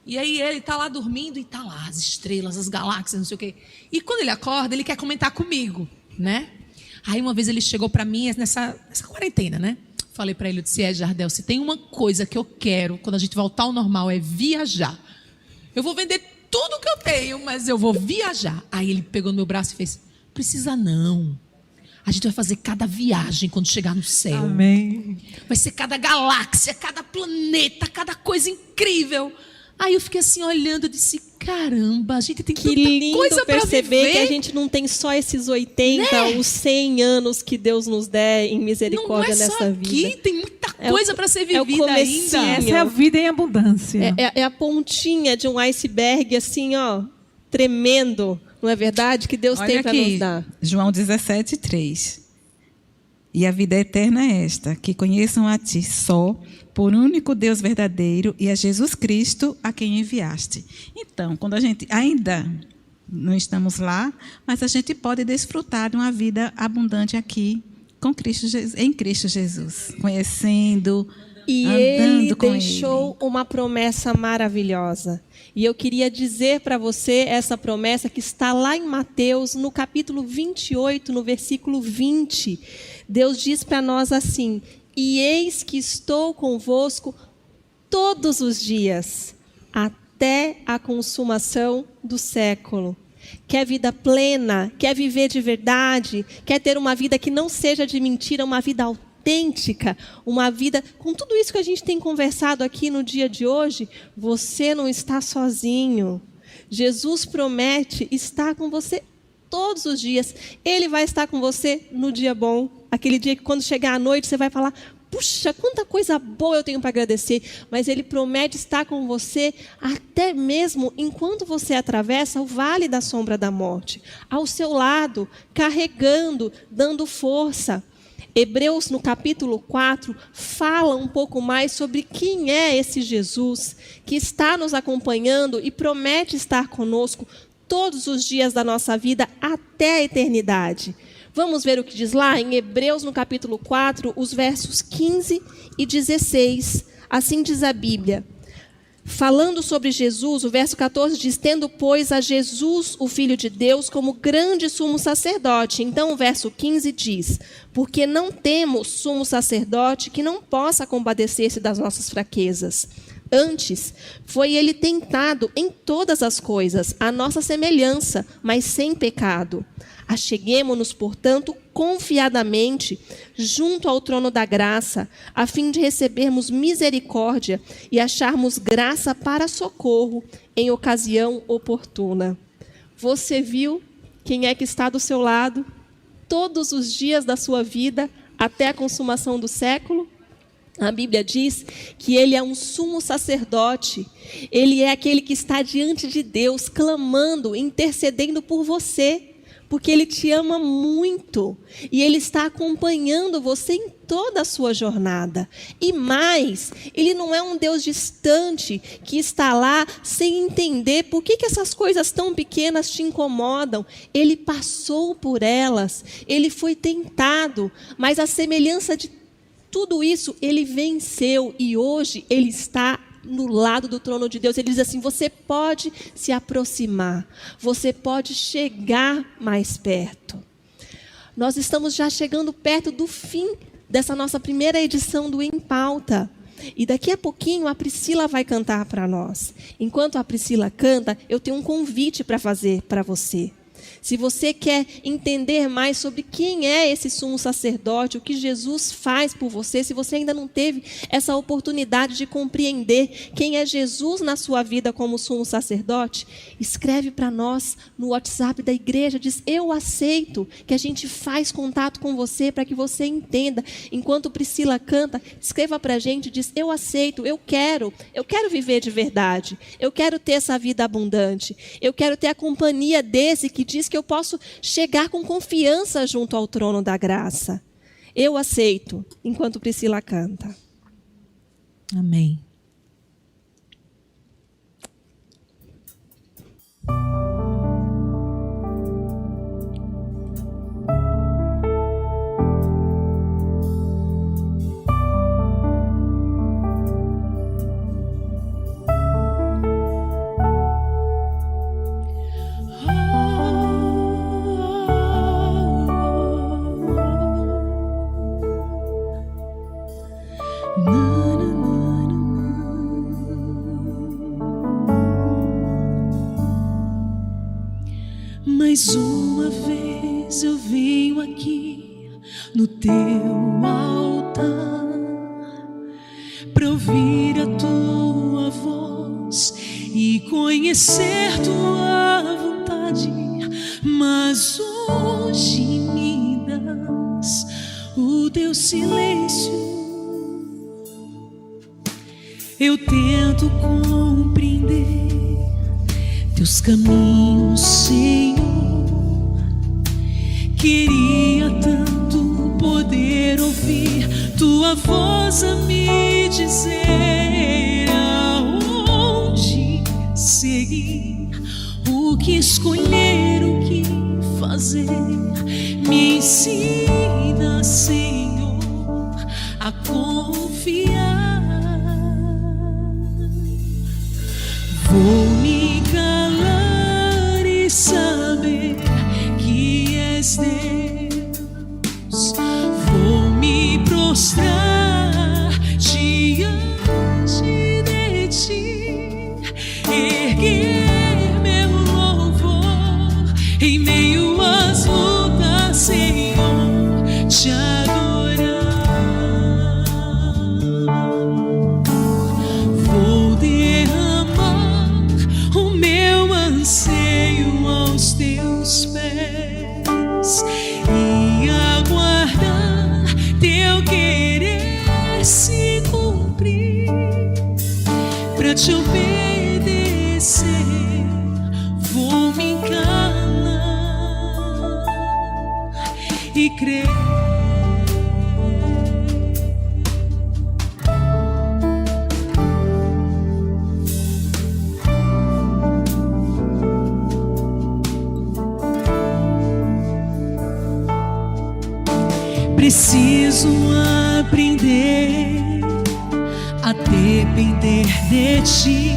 E aí ele está lá dormindo e está lá as estrelas, as galáxias, não sei o quê. E quando ele acorda, ele quer comentar comigo, né? Aí uma vez ele chegou para mim nessa quarentena, né? Falei para ele, eu disse: Jardel, se tem uma coisa que eu quero quando a gente voltar ao normal é viajar. Eu vou vender tudo que eu tenho, mas eu vou viajar. Aí ele pegou no meu braço e fez: precisa não. A gente vai fazer cada viagem quando chegar no céu. Amém. Vai ser cada galáxia, cada planeta, cada coisa incrível. Aí eu fiquei assim olhando e disse, caramba, a gente tem Que tanta lindo coisa para perceber viver. que a gente não tem só esses 80, os 100 anos que Deus nos der em misericórdia não é só nessa aqui, vida. tem muita É coisa o- para ser é o vivida comecinho. ainda. Essa é a vida em abundância. É a pontinha de um iceberg, assim, ó, tremendo, não é verdade? Que Deus tem Olha para nos aqui, dar. João 17:3. E a vida eterna é esta, que conheçam a ti só, por único Deus verdadeiro, e a Jesus Cristo, a quem enviaste. Então, quando a gente ainda não estamos lá, mas a gente pode desfrutar de uma vida abundante aqui, com Cristo, em Cristo Jesus, conhecendo, E andando ele com deixou uma promessa maravilhosa. E eu queria dizer para você essa promessa que está lá em Mateus, no capítulo 28, no versículo 20. Deus diz para nós assim: e eis que estou convosco todos os dias, até a consumação do século. Quer vida plena? Quer viver de verdade? Quer ter uma vida que não seja de mentira, uma vida autêntica, uma vida com tudo isso que a gente tem conversado aqui no dia de hoje? Você não está sozinho. Jesus promete estar com você todos os dias. Ele vai estar com você no dia bom, aquele dia que quando chegar à noite você vai falar: puxa, quanta coisa boa eu tenho para agradecer. Mas Ele promete estar com você até mesmo enquanto você atravessa o vale da sombra da morte, ao seu lado, carregando, dando força. Hebreus, no capítulo 4, fala um pouco mais sobre quem é esse Jesus que está nos acompanhando e promete estar conosco todos os dias da nossa vida até a eternidade. Vamos ver o que diz lá em Hebreus, no capítulo 4, os versos 15 e 16. Assim diz a Bíblia. Falando sobre Jesus, o verso 14 diz: tendo, pois, a Jesus, o Filho de Deus, como grande sumo sacerdote. Então, o verso 15 diz: porque não temos sumo sacerdote que não possa compadecer-se das nossas fraquezas. Antes, foi ele tentado em todas as coisas, à nossa semelhança, mas sem pecado. Acheguemo-nos, portanto, confiadamente junto ao trono da graça, a fim de recebermos misericórdia e acharmos graça para socorro em ocasião oportuna. Você viu quem é que está do seu lado todos os dias da sua vida até a consumação do século? A Bíblia diz que ele é um sumo sacerdote. Ele é aquele que está diante de Deus, clamando, intercedendo por você, porque Ele te ama muito e Ele está acompanhando você em toda a sua jornada. E mais, Ele não é um Deus distante que está lá sem entender por que essas coisas tão pequenas te incomodam. Ele passou por elas, Ele foi tentado, mas a semelhança de tudo isso, Ele venceu e hoje Ele está no lado do trono de Deus. Ele diz assim: você pode se aproximar, você pode chegar mais perto. Nós estamos já chegando perto do fim dessa nossa primeira edição do Em Pauta. E daqui a pouquinho a Priscila vai cantar para nós. Enquanto a Priscila canta, eu tenho um convite para fazer para você. Se você quer entender mais sobre quem é esse sumo sacerdote, o que Jesus faz por você, se você ainda não teve essa oportunidade de compreender quem é Jesus na sua vida como sumo sacerdote, escreve para nós no WhatsApp da igreja, diz: eu aceito, que a gente faz contato com você para que você entenda. Enquanto Priscila canta, escreva para a gente, diz: eu aceito, eu quero viver de verdade, eu quero ter essa vida abundante, eu quero ter a companhia desse que diz que eu posso chegar com confiança junto ao trono da graça. Eu aceito, enquanto Priscila canta. Amém. Mais uma vez eu venho aqui no teu altar para ouvir a tua voz e conhecer tua vontade, mas hoje me das o teu silêncio. Eu tento compreender teus caminhos, Senhor. Queria tanto poder ouvir tua voz a me dizer aonde seguir, o que escolher, o que fazer. Me ensina, Senhor, a confiar. Vou me calar e saber que és Deus. Vou me prostrar diante de ti, erguer meu louvor em meio às lutas, Senhor, te adorar. Vou derramar o meu anseio aos teus pés e aguardar teu querer se cumprir. Pra te obedecer, vou me calar e crer. Preciso aprender a depender de ti,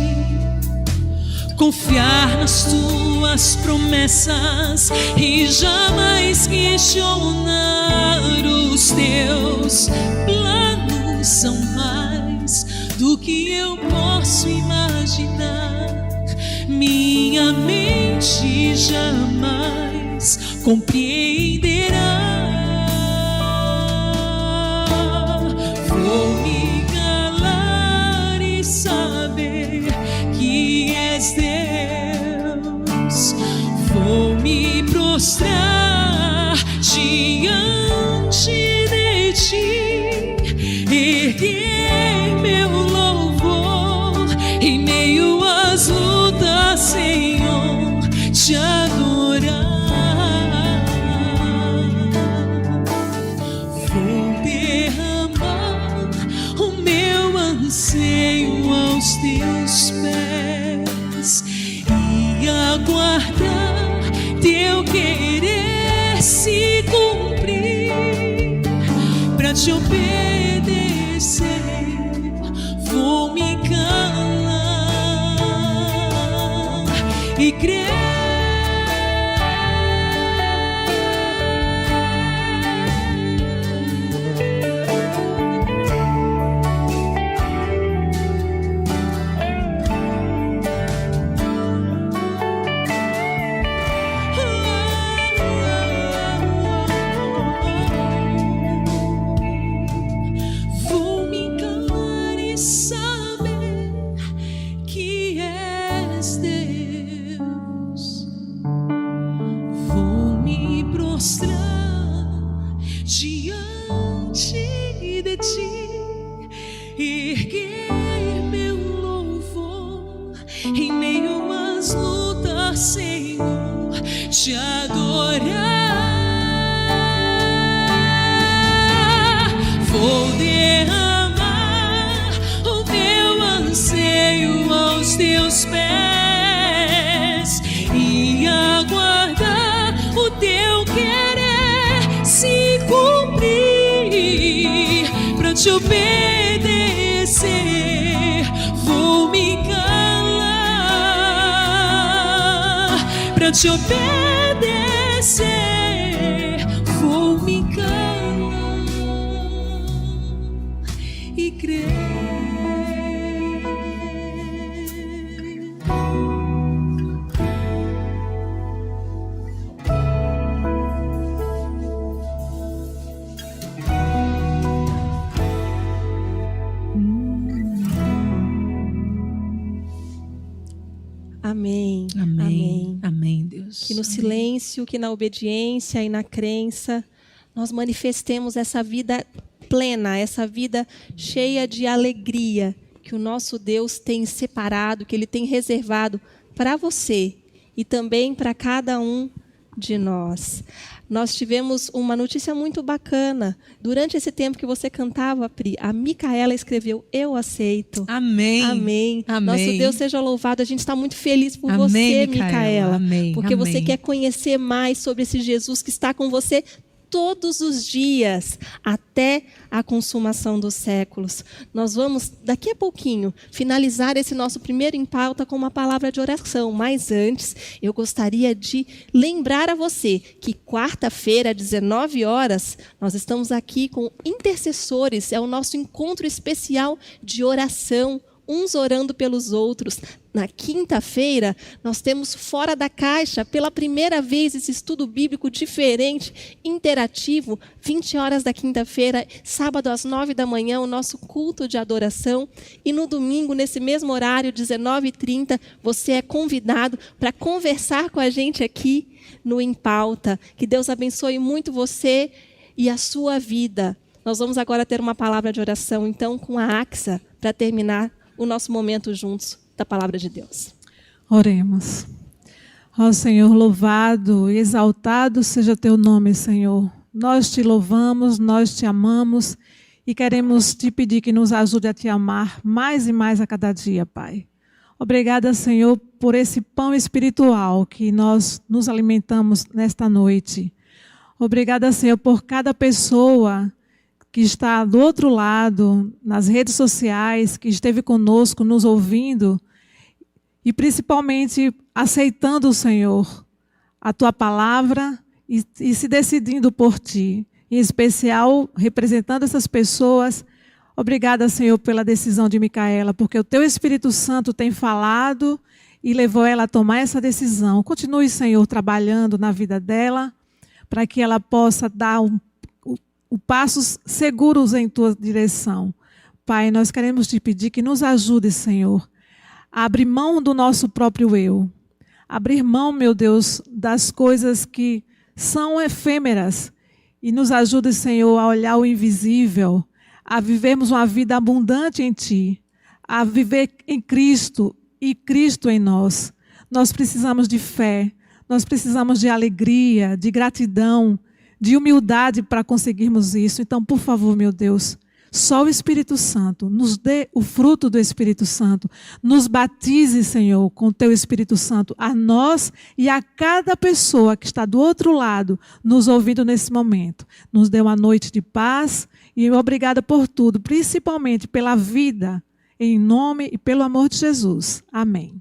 confiar nas tuas promessas e jamais questionar. Os teus planos são mais do que eu posso imaginar. Minha mente jamais compreenderá. Vou me calar e saber que és Deus. Vou me prostrar diante de ti, erguer meu louvor em meio às lutas, Senhor, te adorar. Anseio aos teus pés e aguardar teu querer se cumprir. Pra te obedecer, vou me calar e crer. Erguer meu louvor em meio às lutas, Senhor, te adorar. Vou derramar o meu anseio aos teus pés e aguardar o teu querer se cumprir. Pra te obedecer, vou me calar. Pra te obedecer, vou me calar e crer. Amém. Amém. Amém. Amém, Deus. Que no silêncio, que na obediência e na crença, nós manifestemos essa vida plena, essa vida cheia de alegria que o nosso Deus tem separado, que Ele tem reservado para você e também para cada um de nós. Nós tivemos uma notícia muito bacana. Durante esse tempo que você cantava, Pri, a Micaela escreveu: eu aceito. Amém. Amém. Amém. Nosso Deus seja louvado. A gente está muito feliz por Amém, você, Micaela. Micaela. Amém. Porque você Amém. quer conhecer mais sobre esse Jesus que está com você todos os dias, até a consumação dos séculos. Nós vamos, daqui a pouquinho, finalizar esse nosso primeiro Em Pauta com uma palavra de oração. Mas antes, eu gostaria de lembrar a você que quarta-feira, às 19 horas, nós estamos aqui com intercessores. É o nosso encontro especial de oração, uns orando pelos outros. Na quinta-feira, nós temos Fora da Caixa, pela primeira vez, esse estudo bíblico diferente, interativo, 20 horas da quinta-feira, sábado às 9 da manhã, o nosso culto de adoração. E no domingo, nesse mesmo horário, 19h30, você é convidado para conversar com a gente aqui no Em Pauta. Que Deus abençoe muito você e a sua vida. Nós vamos agora ter uma palavra de oração, então, com a Axa, para terminar o nosso momento juntos da palavra de Deus. Oremos. Ó Senhor, louvado e exaltado seja teu nome, Senhor. Nós te louvamos, nós te amamos e queremos te pedir que nos ajude a te amar mais e mais a cada dia, Pai. Obrigada, Senhor, por esse pão espiritual que nós nos alimentamos nesta noite. Obrigada, Senhor, por cada pessoa que está do outro lado, nas redes sociais, que esteve conosco, nos ouvindo, e principalmente aceitando, Senhor, a Tua palavra e se decidindo por Ti. Em especial, representando essas pessoas, obrigada, Senhor, pela decisão de Micaela, porque o Teu Espírito Santo tem falado e levou ela a tomar essa decisão. Continue, Senhor, trabalhando na vida dela, para que ela possa dar passos seguros em Tua direção. Pai, nós queremos te pedir que nos ajude, Senhor, a abrir mão do nosso próprio eu. Abrir mão, meu Deus, das coisas que são efêmeras. E nos ajude, Senhor, a olhar o invisível, a vivermos uma vida abundante em Ti, a viver em Cristo e Cristo em nós. Nós precisamos de fé, nós precisamos de alegria, de gratidão, de humildade para conseguirmos isso. Então, por favor, meu Deus, só o Espírito Santo, nos dê o fruto do Espírito Santo. Nos batize, Senhor, com o Teu Espírito Santo, a nós e a cada pessoa que está do outro lado, nos ouvindo nesse momento. Nos dê uma noite de paz e obrigada por tudo, principalmente pela vida, em nome e pelo amor de Jesus. Amém.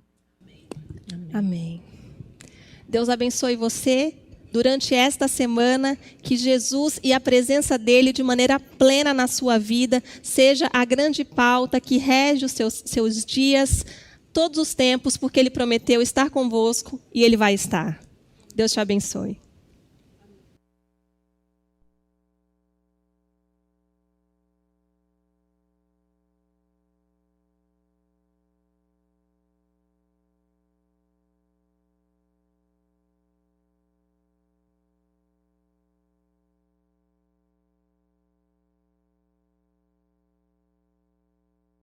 Amém. Deus abençoe você durante esta semana, que Jesus e a presença dele de maneira plena na sua vida seja a grande pauta que rege os seus dias, todos os tempos, porque ele prometeu estar convosco e ele vai estar. Deus te abençoe.